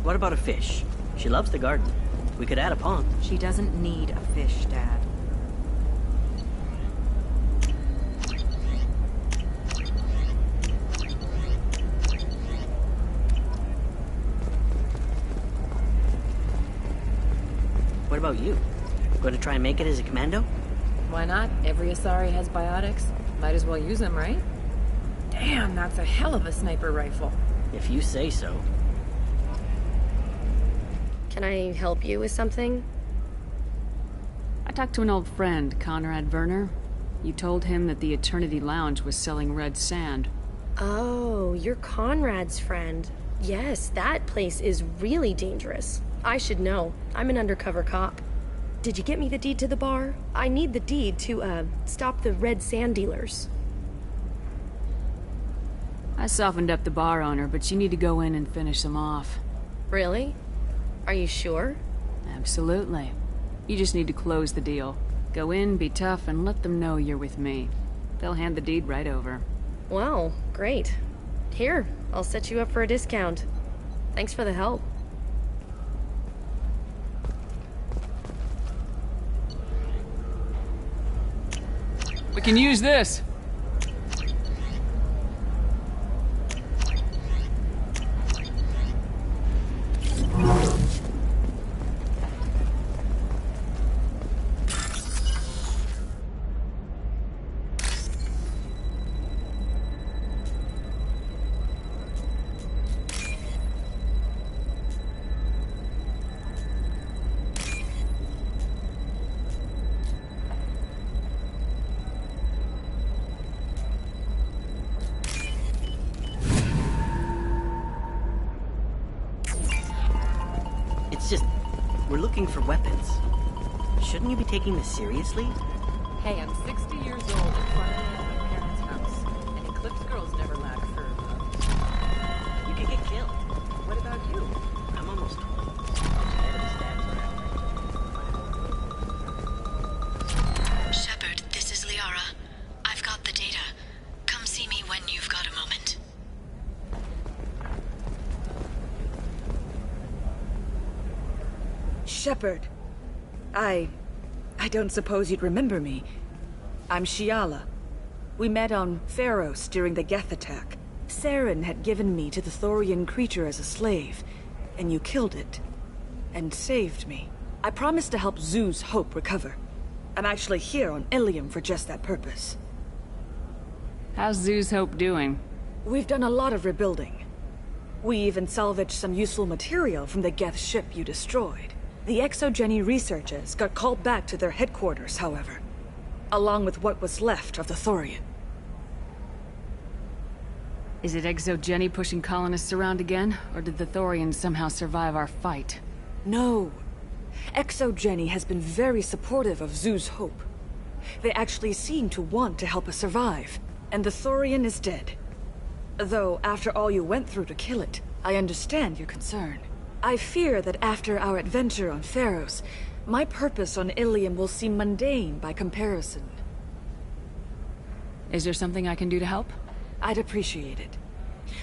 What about a fish? She loves the garden. We could add a pond. She doesn't need a fish, Dad. What about you? Going to try and make it as a commando? Why not? Every Asari has biotics. Might as well use them, right? Damn, that's a hell of a sniper rifle. If you say so. Can I help you with something? I talked to an old friend, Conrad Werner. You told him that the Eternity Lounge was selling red sand. Oh, you're Conrad's friend. Yes, that place is really dangerous. I should know. I'm an undercover cop. Did you get me the deed to the bar? I need the deed to, stop the red sand dealers. I softened up the bar owner, but you need to go in and finish them off. Really? Are you sure? Absolutely. You just need to close the deal. Go in, be tough, and let them know you're with me. They'll hand the deed right over. Wow, great. Here, I'll set you up for a discount. Thanks for the help. We can use this! It's just, we're looking for weapons. Shouldn't you be taking this seriously? Hey, I'm 60 years old and finally at my parents' house. And Eclipse girls never lack for... You could get killed. What about you? I'm almost 20. Shepard, this is Liara. I've got the data. Come see me when you've got a moment. Shepard. I don't suppose you'd remember me. I'm Shiala. We met on Pharos during the Geth attack. Saren had given me to the Thorian creature as a slave, and you killed it. And saved me. I promised to help Zoo's Hope recover. I'm actually here on Ilium for just that purpose. How's Zoo's Hope doing? We've done a lot of rebuilding. We even salvaged some useful material from the Geth ship you destroyed. The Exogeny researchers got called back to their headquarters, however, along with what was left of the Thorian. Is it Exogeny pushing colonists around again, or did the Thorians somehow survive our fight? No. Exogeny has been very supportive of Zoo's Hope. They actually seem to want to help us survive, and the Thorian is dead. Though, after all you went through to kill it, I understand your concern. I fear that after our adventure on Pharos, my purpose on Ilium will seem mundane by comparison. Is there something I can do to help? I'd appreciate it.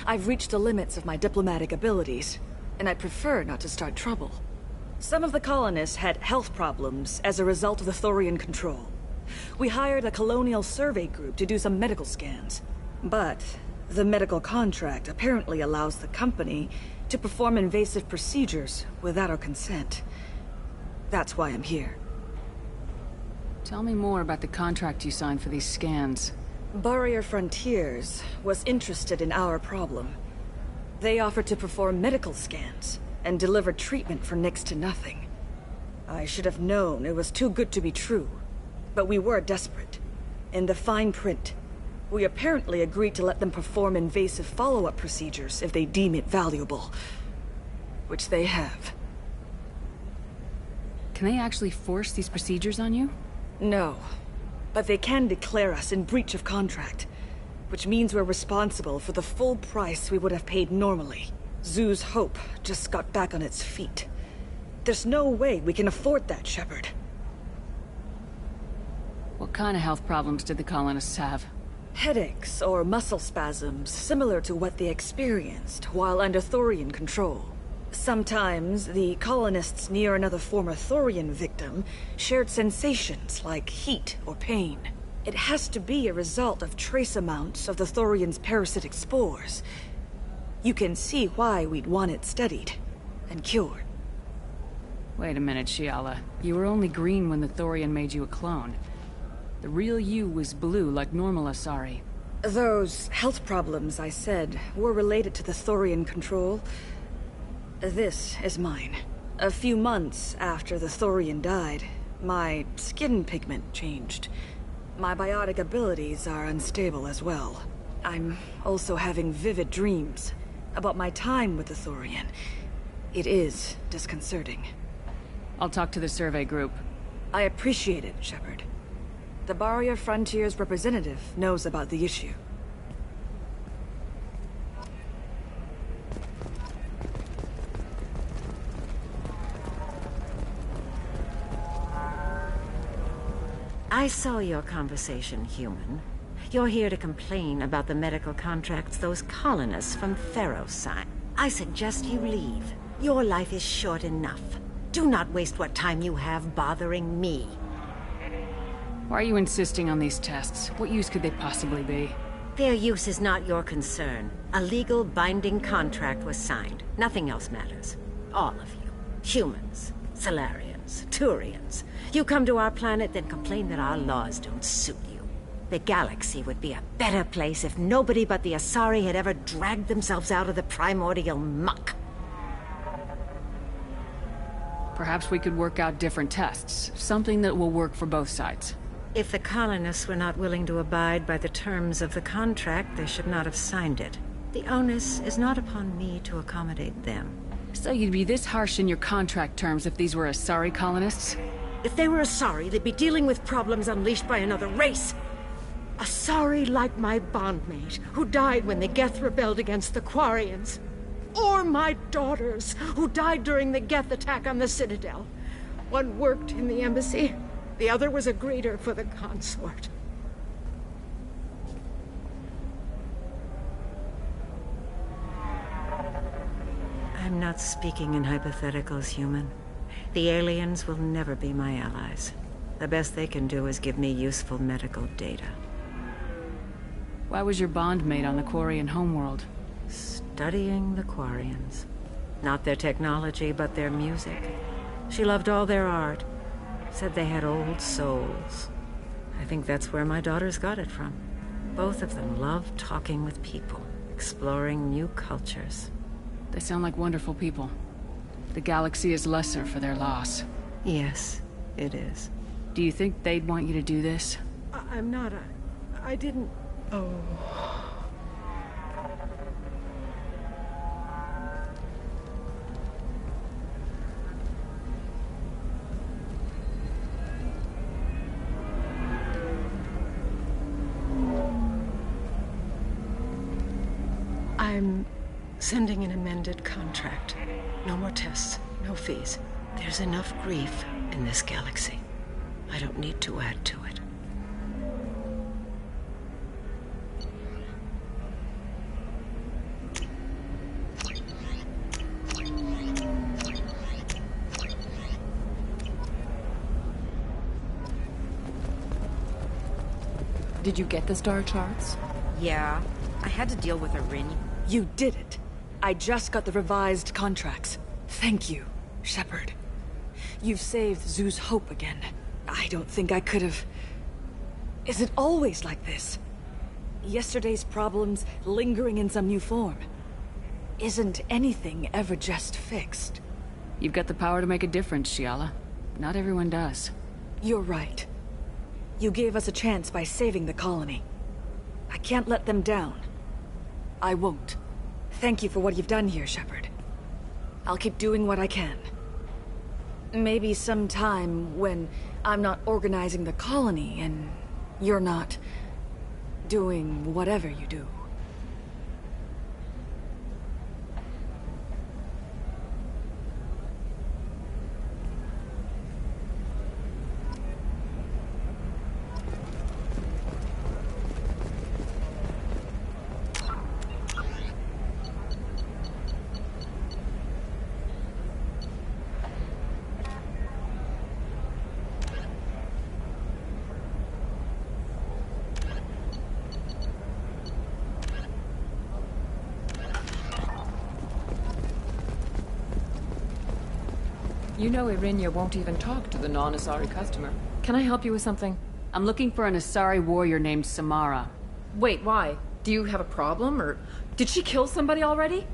I've reached the limits of my diplomatic abilities, and I'd prefer not to start trouble. Some of the colonists had health problems as a result of the Thorian control. We hired a colonial survey group to do some medical scans. But the medical contract apparently allows the company to perform invasive procedures without our consent. That's why I'm here. Tell me more about the contract you signed for these scans. Barrier Frontiers was interested in our problem. They offered to perform medical scans and deliver treatment for next to nothing. I should have known it was too good to be true, but we were desperate. In the fine print, we apparently agreed to let them perform invasive follow-up procedures if they deem it valuable. Which they have. Can they actually force these procedures on you? No. But they can declare us in breach of contract, which means we're responsible for the full price we would have paid normally. Zoo's hope just got back on its feet. There's no way we can afford that, Shepard. What kind of health problems did the colonists have? Headaches or muscle spasms similar to what they experienced while under Thorian control. Sometimes the colonists near another former Thorian victim shared sensations like heat or pain. It has to be a result of trace amounts of the Thorian's parasitic spores. You can see why we'd want it studied and cured. Wait a minute, Shiala. You were only green when the Thorian made you a clone. The real you was blue like normal Asari. Those health problems I said were related to the Thorian control. This is mine. A few months after the Thorian died, my skin pigment changed. My biotic abilities are unstable as well. I'm also having vivid dreams about my time with the Thorian. It is disconcerting. I'll talk to the survey group. I appreciate it, Shepard. The Barrier Frontiers representative knows about the issue. I saw your conversation, human. You're here to complain about the medical contracts those colonists from Pharos signed. I suggest you leave. Your life is short enough. Do not waste what time you have bothering me. Why are you insisting on these tests? What use could they possibly be? Their use is not your concern. A legal, binding contract was signed. Nothing else matters. All of you. Humans, Solarians, Turians. You come to our planet, then complain that our laws don't suit you. The galaxy would be a better place if nobody but the Asari had ever dragged themselves out of the primordial muck. Perhaps we could work out different tests. Something that will work for both sides. If the colonists were not willing to abide by the terms of the contract, they should not have signed it. The onus is not upon me to accommodate them. So you'd be this harsh in your contract terms if these were Asari colonists? If they were Asari, they'd be dealing with problems unleashed by another race. Asari like my bondmate, who died when the Geth rebelled against the Quarians. Or my daughters, who died during the Geth attack on the Citadel. One worked in the embassy. The other was a greeter for the consort. I'm not speaking in hypotheticals, human. The aliens will never be my allies. The best they can do is give me useful medical data. Why was your bondmate on the Quarian homeworld? Studying the Quarians. Not their technology, but their music. She loved all their art. Said they had old souls. I think that's where my daughters got it from. Both of them love talking with people, exploring new cultures. They sound like wonderful people. The galaxy is lesser for their loss. Yes, it is. Do you think they'd want you to do this? I'm not. I didn't... Oh... I'm Sending an amended contract. No more tests, no fees. There's enough grief in this galaxy. I don't need to add to it. Did you get the star charts? Yeah, I had to deal with a Rin. You did it. I just got the revised contracts. Thank you, Shepard. You've saved Zoo's hope again. I don't think I could have... Is it always like this? Yesterday's problems lingering in some new form. Isn't anything ever just fixed? You've got the power to make a difference, Shiala. Not everyone does. You're right. You gave us a chance by saving the colony. I can't let them down. I won't. Thank you for what you've done here, Shepard. I'll keep doing what I can. Maybe sometime when I'm not organizing the colony and you're not doing whatever you do. You know Irinia won't even talk to the non-Asari customer. Can I help you with something? I'm looking for an Asari warrior named Samara. Wait, why? Do you have a problem, or did she kill somebody already?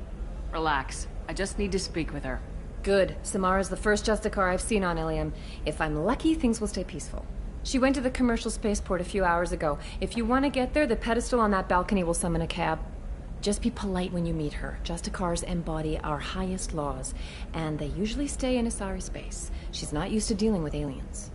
Relax. I just need to speak with her. Good. Samara's the first Justicar I've seen on Ilium. If I'm lucky, things will stay peaceful. She went to the commercial spaceport a few hours ago. If you want to get there, the pedestal on that balcony will summon a cab. Just be polite when you meet her. Justicars embody our highest laws, and they usually stay in Asari space. She's not used to dealing with aliens.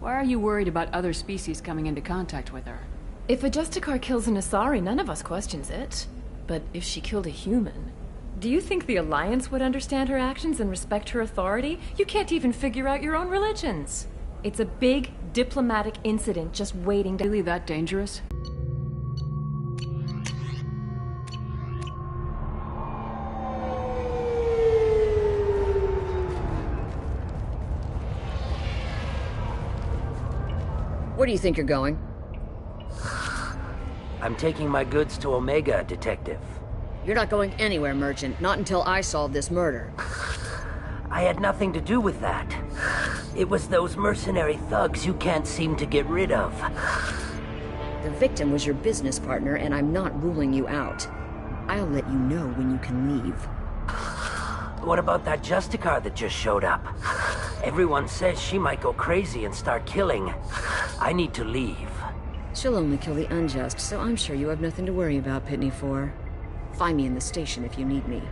Why are you worried about other species coming into contact with her? If a Justicar kills an Asari, none of us questions it. But if she killed a human... Do you think the Alliance would understand her actions and respect her authority? You can't even figure out your own religions. It's a big diplomatic incident just waiting to... Really that dangerous? Where do you think you're going? I'm taking my goods to Omega, Detective. You're not going anywhere, Merchant. Not until I solve this murder. I had nothing to do with that. It was those mercenary thugs you can't seem to get rid of. The victim was your business partner, and I'm not ruling you out. I'll let you know when you can leave. What about that Justicar that just showed up? Everyone says she might go crazy and start killing. I need to leave. She'll only kill the unjust, so I'm sure you have nothing to worry about, Pitney 4. Find me in the station if you need me.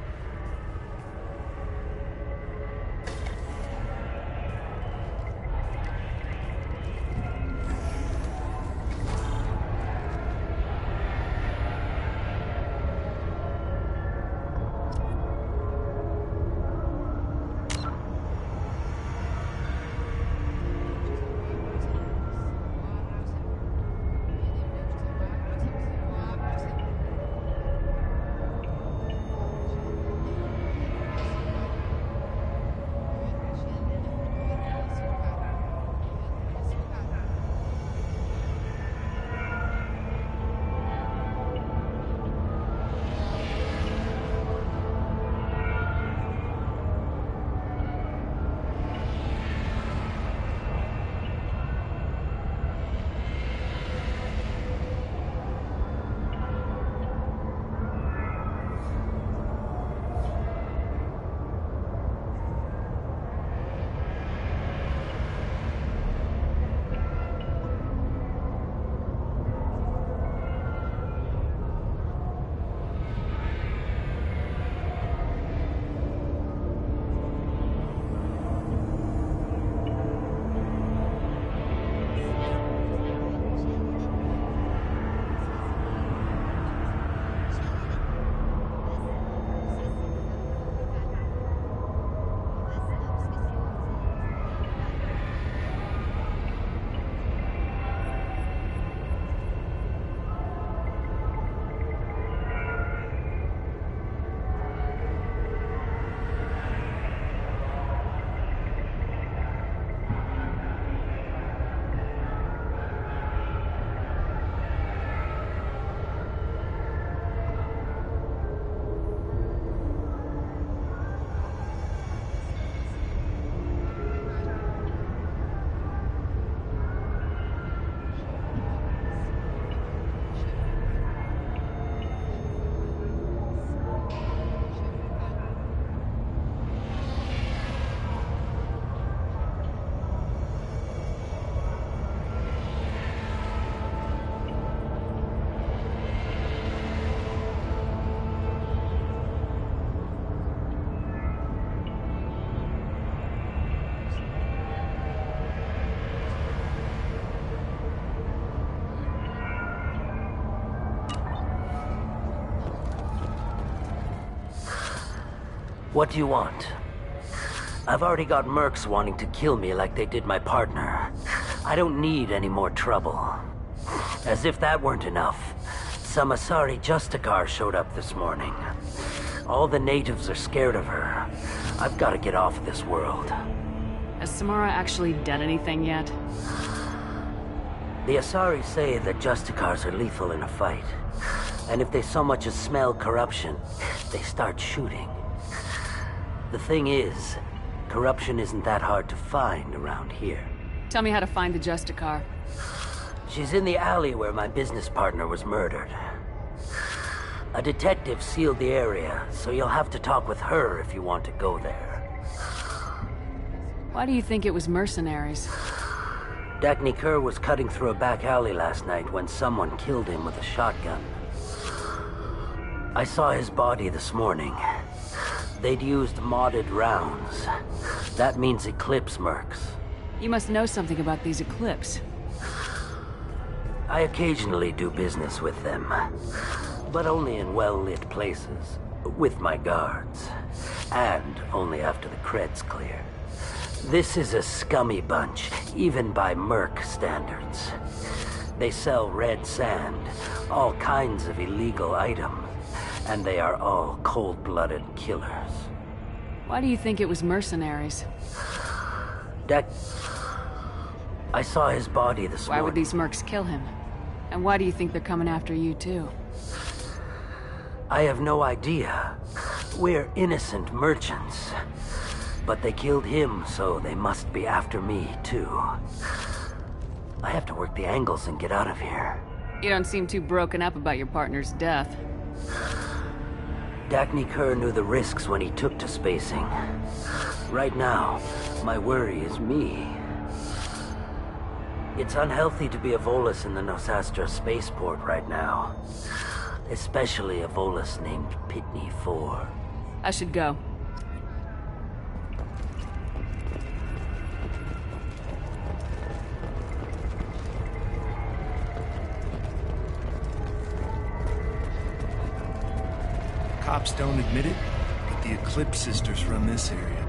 What do you want? I've already got mercs wanting to kill me like they did my partner. I don't need any more trouble. As if that weren't enough, some Asari Justicar showed up this morning. All the natives are scared of her. I've got to get off of this world. Has Samara actually done anything yet? The Asari say that Justicars are lethal in a fight. And if they so much as smell corruption, they start shooting. The thing is, corruption isn't that hard to find around here. Tell me how to find the Justicar. She's in the alley where my business partner was murdered. A detective sealed the area, so you'll have to talk with her if you want to go there. Why do you think it was mercenaries? Dagny Kerr was cutting through a back alley last night when someone killed him with a shotgun. I saw his body this morning. They'd used modded rounds. That means Eclipse mercs. You must know something about these Eclipse. I occasionally do business with them, but only in well-lit places, with my guards, and only after the cred's clear. This is a scummy bunch, even by merc standards. They sell red sand, all kinds of illegal items, and they are all cold-blooded killers. Why do you think it was mercenaries? I saw his body this morning. Why would these mercs kill him? And why do you think they're coming after you, too? I have no idea. We're innocent merchants. But they killed him, so they must be after me, too. I have to work the angles and get out of here. You don't seem too broken up about your partner's death. Dagny Kerr knew the risks when he took to spacing. Right now, my worry is me. It's unhealthy to be a Volus in the Nosastra spaceport right now. Especially a Volus named Pitney 4. I should go. Cops don't admit it, but the Eclipse sisters run this area.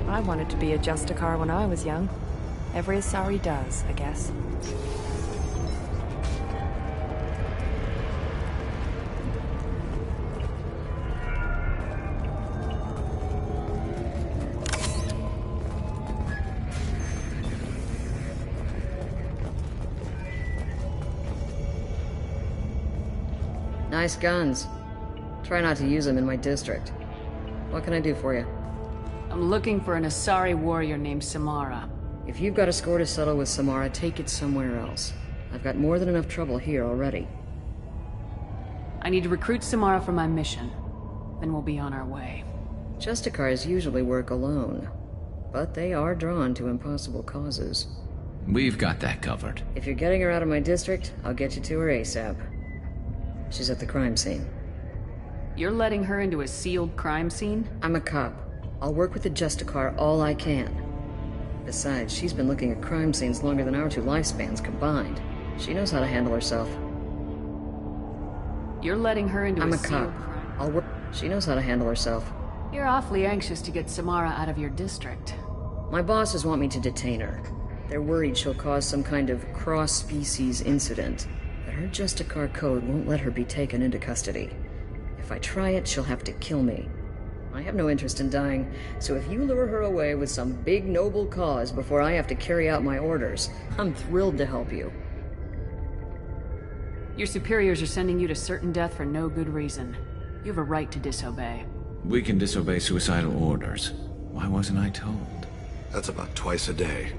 I wanted to be a Justicar when I was young. Every Asari does, I guess. Nice guns. Try not to use them in my district. What can I do for you? I'm looking for an Asari warrior named Samara. If you've got a score to settle with Samara, take it somewhere else. I've got more than enough trouble here already. I need to recruit Samara for my mission. Then we'll be on our way. Justicars usually work alone, but they are drawn to impossible causes. We've got that covered. If you're getting her out of my district, I'll get you to her ASAP. She's at the crime scene. You're letting her into a sealed crime scene? I'm a cop. I'll work with the Justicar all I can. Besides, she's been looking at crime scenes longer than our two lifespans combined. She knows how to handle herself. You're letting her into I'm a a cop. I'll work. She knows how to handle herself. You're awfully anxious to get Samara out of your district. My bosses want me to detain her. They're worried she'll cause some kind of cross-species incident. But her Justicar code won't let her be taken into custody. If I try it, she'll have to kill me. I have no interest in dying, so if you lure her away with some big noble cause before I have to carry out my orders, I'm thrilled to help you. Your superiors are sending you to certain death for no good reason. You have a right to disobey. We can disobey suicidal orders. Why wasn't I told? That's about twice a day.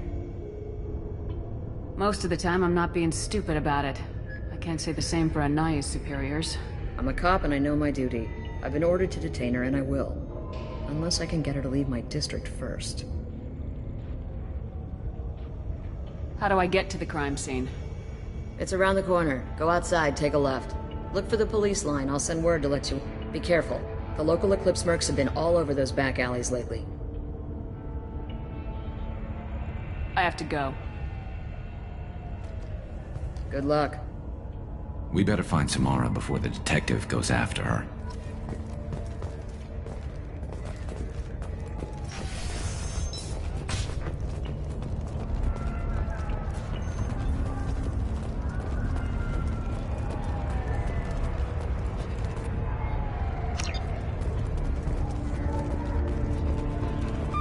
Most of the time, I'm not being stupid about it. I can't say the same for Anaya's superiors. I'm a cop and I know my duty. I've been ordered to detain her and I will. Unless I can get her to leave my district first. How do I get to the crime scene? It's around the corner. Go outside, take a left. Look for the police line. I'll send word to let you... Be careful. The local Eclipse mercs have been all over those back alleys lately. I have to go. Good luck. We better find Samara before the detective goes after her.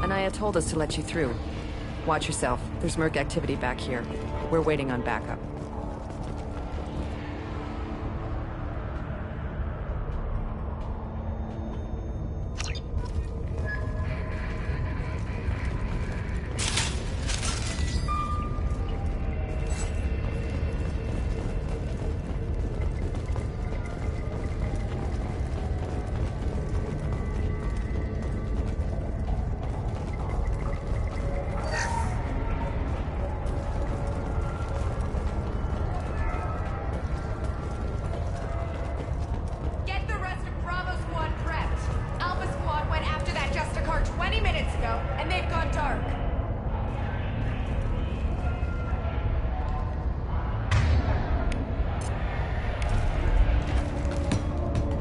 Anaya told us to let you through. Watch yourself. There's Merc activity back here. We're waiting on backup. Get the rest of Bravo Squad prepped. Alpha Squad went after that Justicar 20 minutes ago, and they've gone dark.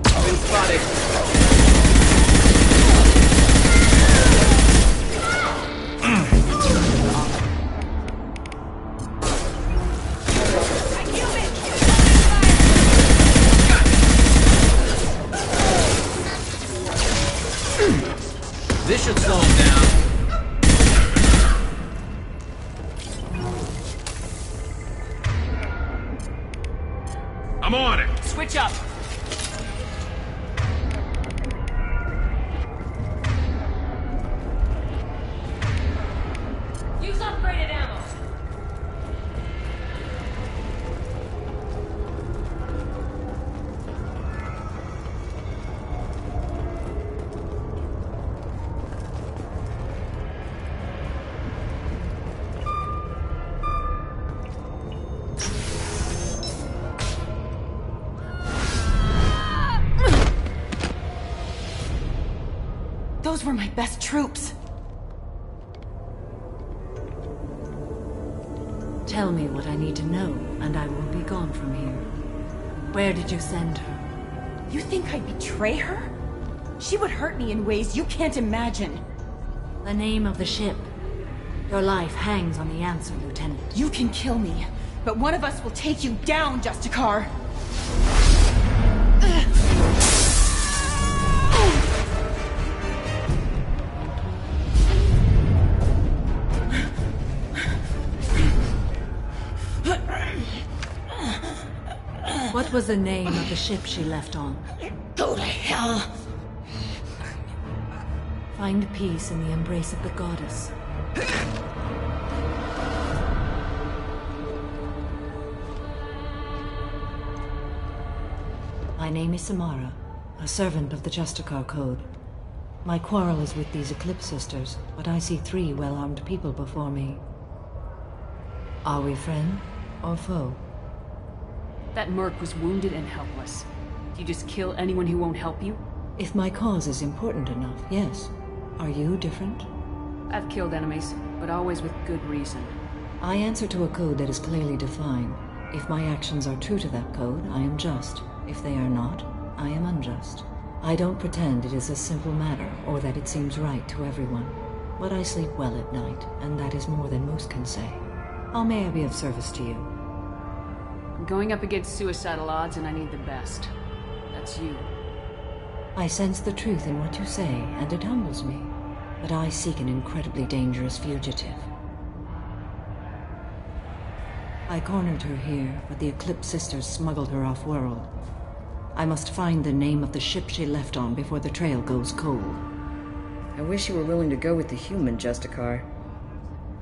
Been spotted. This should slow him down. I'm on it. Switch up. Use upgraded ammo. Those were my best troops. Tell me what I need to know, and I will be gone from here. Where did you send her? You think I'd betray her? She would hurt me in ways you can't imagine. The name of the ship. Your life hangs on the answer, Lieutenant. You can kill me, but one of us will take you down, Justicar. What was the name of the ship she left on? Go to hell. Find peace in the embrace of the goddess. My name is Samara, a servant of the Justicar Code. My quarrel is with these Eclipse Sisters, but I see 3 well-armed people before me. Are we friend or foe? That merc was wounded and helpless. Do you just kill anyone who won't help you? If my cause is important enough, yes. Are you different? I've killed enemies, but always with good reason. I answer to a code that is clearly defined. If my actions are true to that code, I am just. If they are not, I am unjust. I don't pretend it is a simple matter, or that it seems right to everyone. But I sleep well at night, and that is more than most can say. How may I be of service to you? I'm going up against suicidal odds, and I need the best. That's you. I sense the truth in what you say, and it humbles me. But I seek an incredibly dangerous fugitive. I cornered her here, but the Eclipse Sisters smuggled her off-world. I must find the name of the ship she left on before the trail goes cold. I wish you were willing to go with the human, Justicar.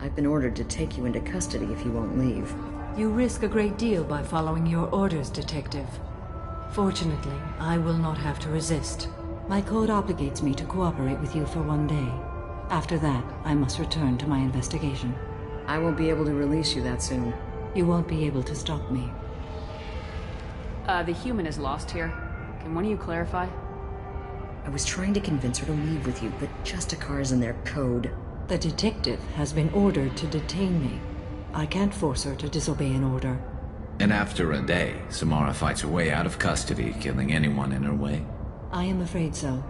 I've been ordered to take you into custody if you won't leave. You risk a great deal by following your orders, Detective. Fortunately, I will not have to resist. My code obligates me to cooperate with you for 1 day. After that, I must return to my investigation. I won't be able to release you that soon. You won't be able to stop me. The human is lost here. Can one of you clarify? I was trying to convince her to leave with you, but Justicar's in their code. The detective has been ordered to detain me. I can't force her to disobey an order. And after a day, Samara fights her way out of custody, killing anyone in her way? I am afraid so.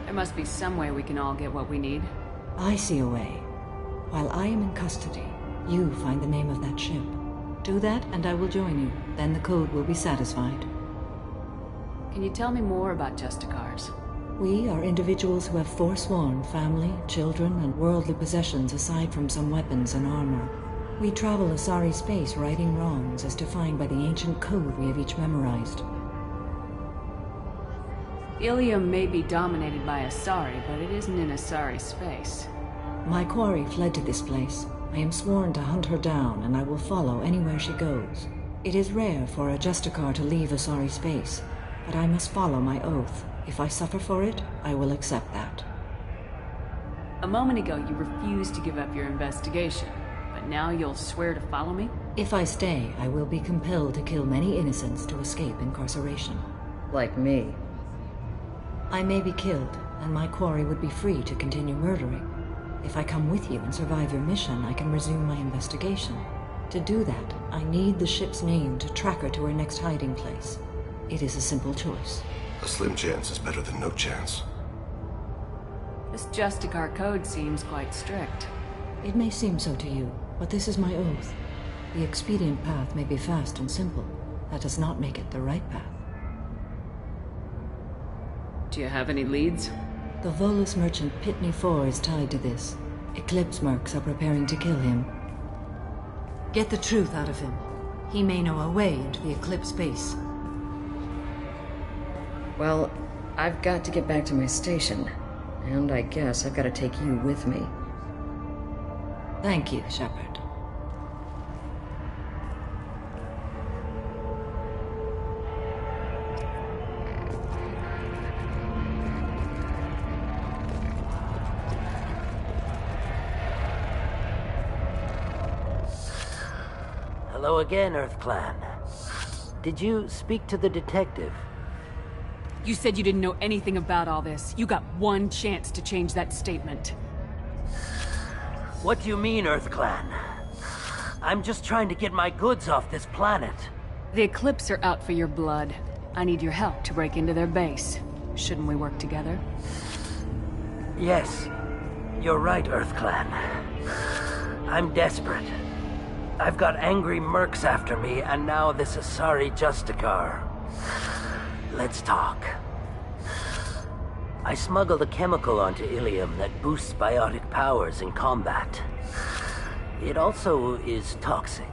There must be some way we can all get what we need. I see a way. While I am in custody, you find the name of that ship. Do that, and I will join you. Then the code will be satisfied. Can you tell me more about Justicars? We are individuals who have forsworn family, children, and worldly possessions aside from some weapons and armor. We travel Asari space righting wrongs as defined by the ancient code we have each memorized. Ilium may be dominated by Asari, but it isn't in Asari space. My quarry fled to this place. I am sworn to hunt her down, and I will follow anywhere she goes. It is rare for a Justicar to leave Asari space, but I must follow my oath. If I suffer for it, I will accept that. A moment ago, you refused to give up your investigation, but now you'll swear to follow me? If I stay, I will be compelled to kill many innocents to escape incarceration. Like me. I may be killed, and my quarry would be free to continue murdering. If I come with you and survive your mission, I can resume my investigation. To do that, I need the ship's name to track her to her next hiding place. It is a simple choice. A slim chance is better than no chance. This Justicar code seems quite strict. It may seem so to you, but this is my oath. The expedient path may be fast and simple. That does not make it the right path. Do you have any leads? The Volus merchant Pitney 4 is tied to this. Eclipse mercs are preparing to kill him. Get the truth out of him. He may know a way into the Eclipse base. Well, I've got to get back to my station. And I guess I've got to take you with me. Thank you, Shepard. Hello again, Earth Clan. Did you speak to the detective? You said you didn't know anything about all this. You got one chance to change that statement. What do you mean, Earth Clan? I'm just trying to get my goods off this planet. The Eclipse are out for your blood. I need your help to break into their base. Shouldn't we work together? Yes, you're right, Earth Clan. I'm desperate. I've got angry mercs after me, and now this Asari Justicar. Let's talk. I smuggled a chemical onto Ilium that boosts biotic powers in combat. It also is toxic.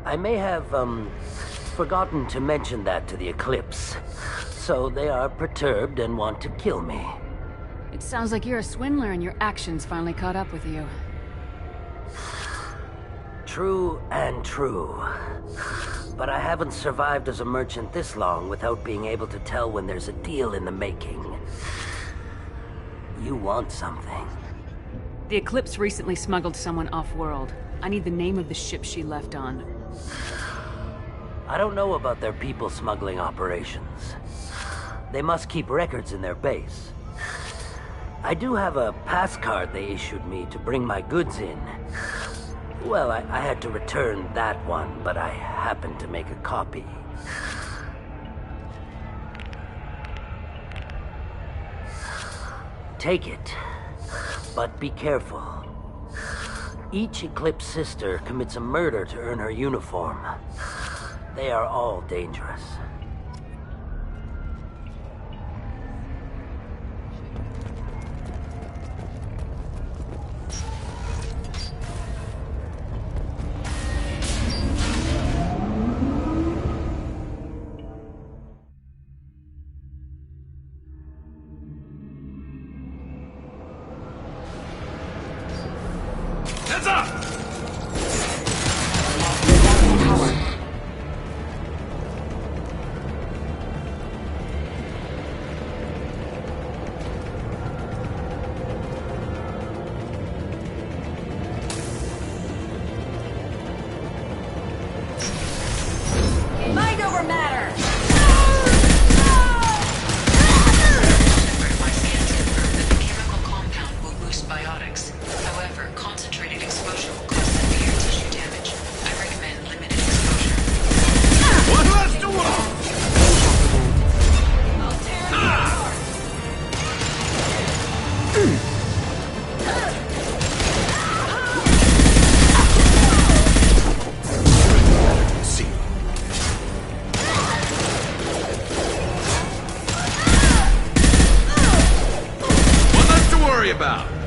I may have, forgotten to mention that to the Eclipse, so they are perturbed and want to kill me. It sounds like you're a swindler and your actions finally caught up with you. True and true. But I haven't survived as a merchant this long without being able to tell when there's a deal in the making. You want something. The Eclipse recently smuggled someone off-world. I need the name of the ship she left on. I don't know about their people smuggling operations. They must keep records in their base. I do have a pass card they issued me to bring my goods in. Well, I had to return that one, but I happened to make a copy. Take it, but be careful. Each Eclipse sister commits a murder to earn her uniform. They are all dangerous. Heads up! Mind over matter! My scans confirm that the chemical compound will boost biotics. However, concentrated exposure worry about.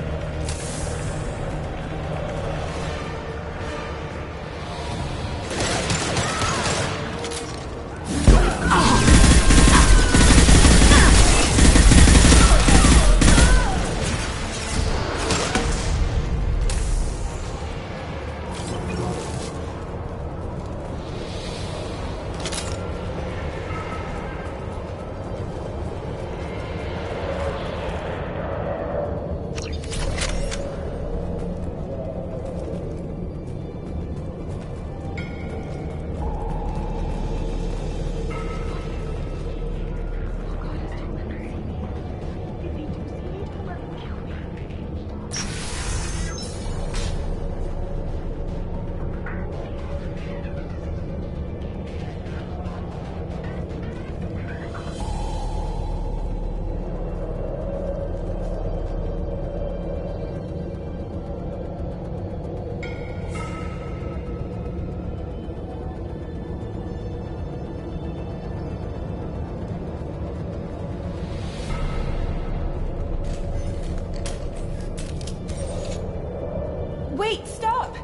Wait, stop!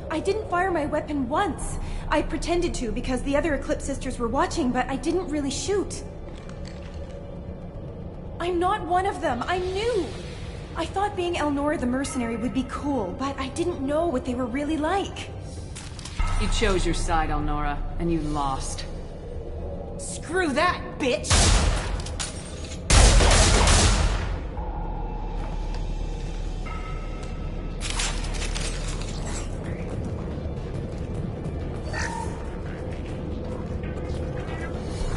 I didn't fire my weapon once. I pretended to because the other Eclipse sisters were watching, but I didn't really shoot. I'm not one of them. I knew. I thought being Elnora the mercenary would be cool, but I didn't know what they were really like. You chose your side, Elnora, and you lost. Screw that, bitch!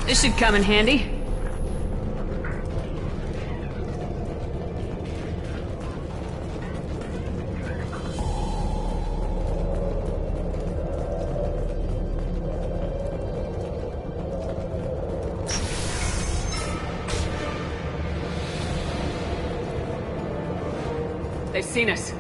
This should come in handy. They've seen us.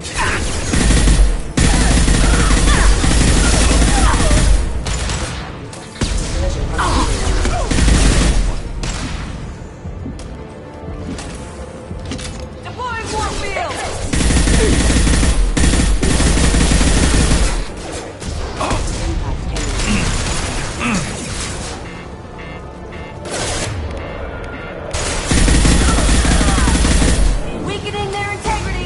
Weakening their integrity!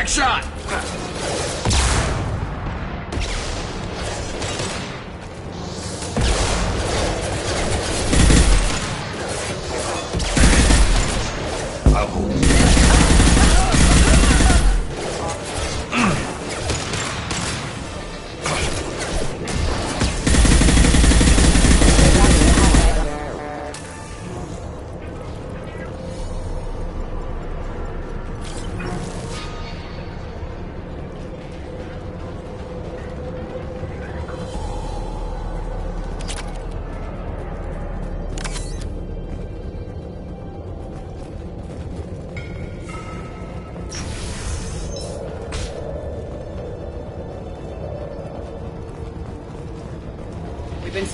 shot! I'll hold you.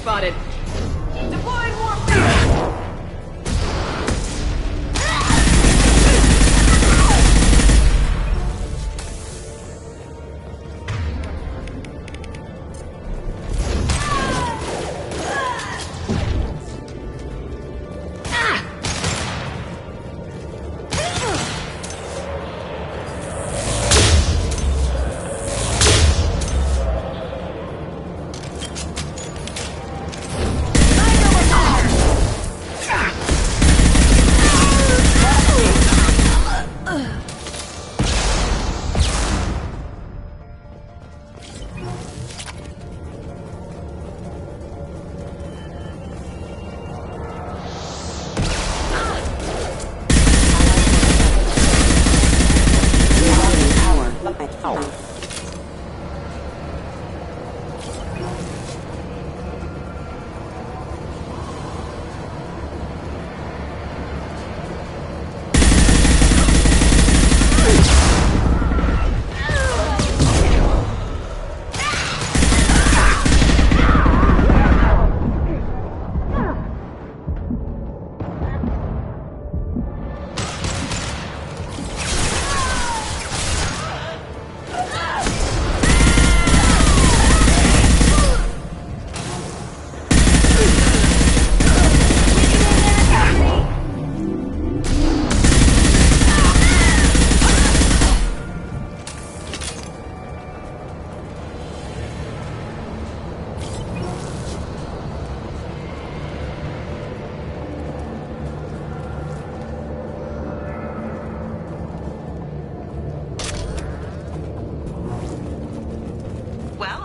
spotted. Deploying warp field!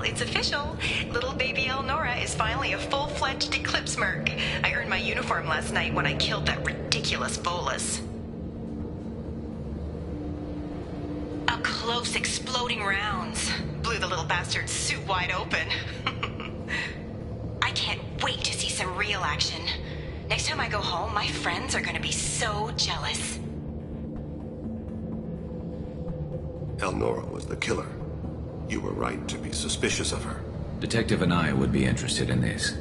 It's official. Little baby Elnora is finally a full-fledged Eclipse merc. I earned my uniform last night when I killed that ridiculous bolus. Up close, exploding rounds. Blew the little bastard's suit wide open. I can't wait to see some real action. Next time I go home, my friends are gonna be so jealous. Elnora was the killer. You were right to be suspicious of her. Detective Anaya would be interested in this.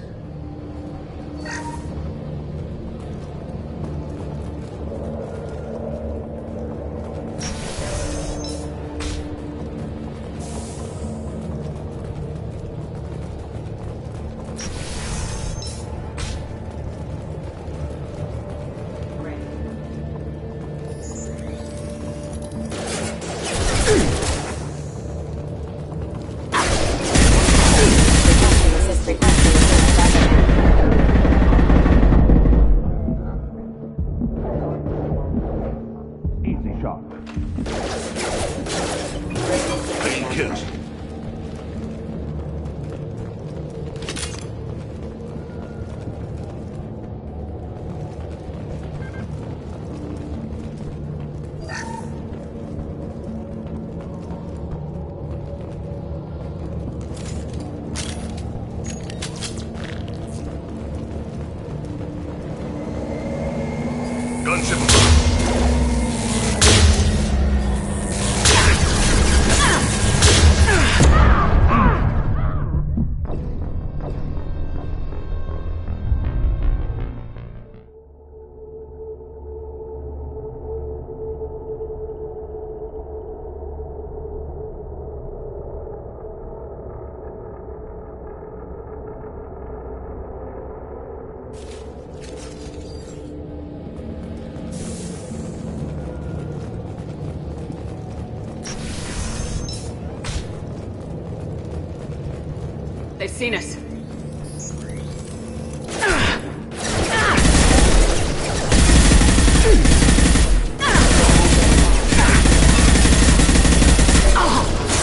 They've seen us.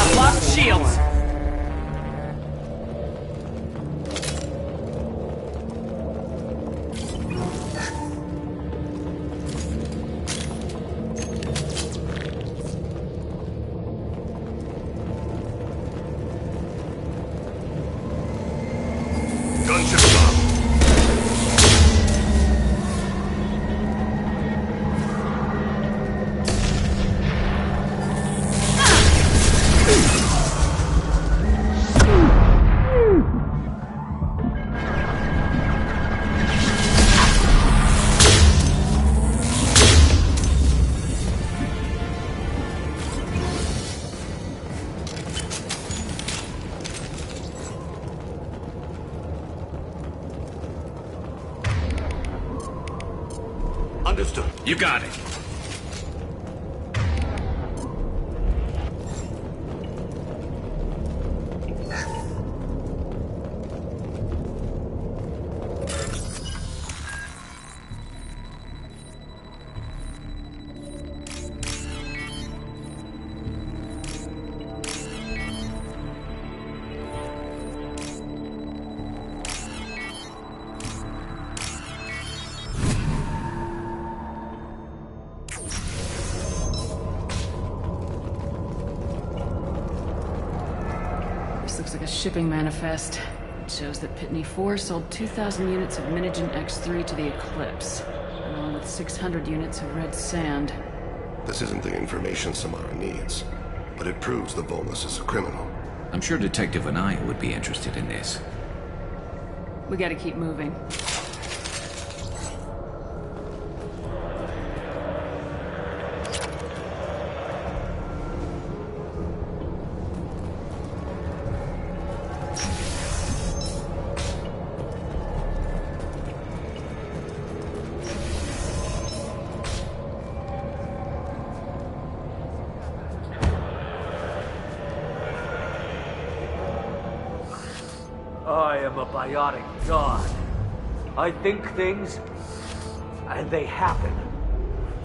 I've lost shields. Understood. You got it. This looks like a shipping manifest. It shows that Pitney 4 sold 2,000 units of Minigen X3 to the Eclipse, along with 600 units of red sand. This isn't the information Samara needs, but it proves the Volnus is a criminal. I'm sure Detective and I would be interested in this. We gotta keep moving. I am a biotic god. I think things, and they happen.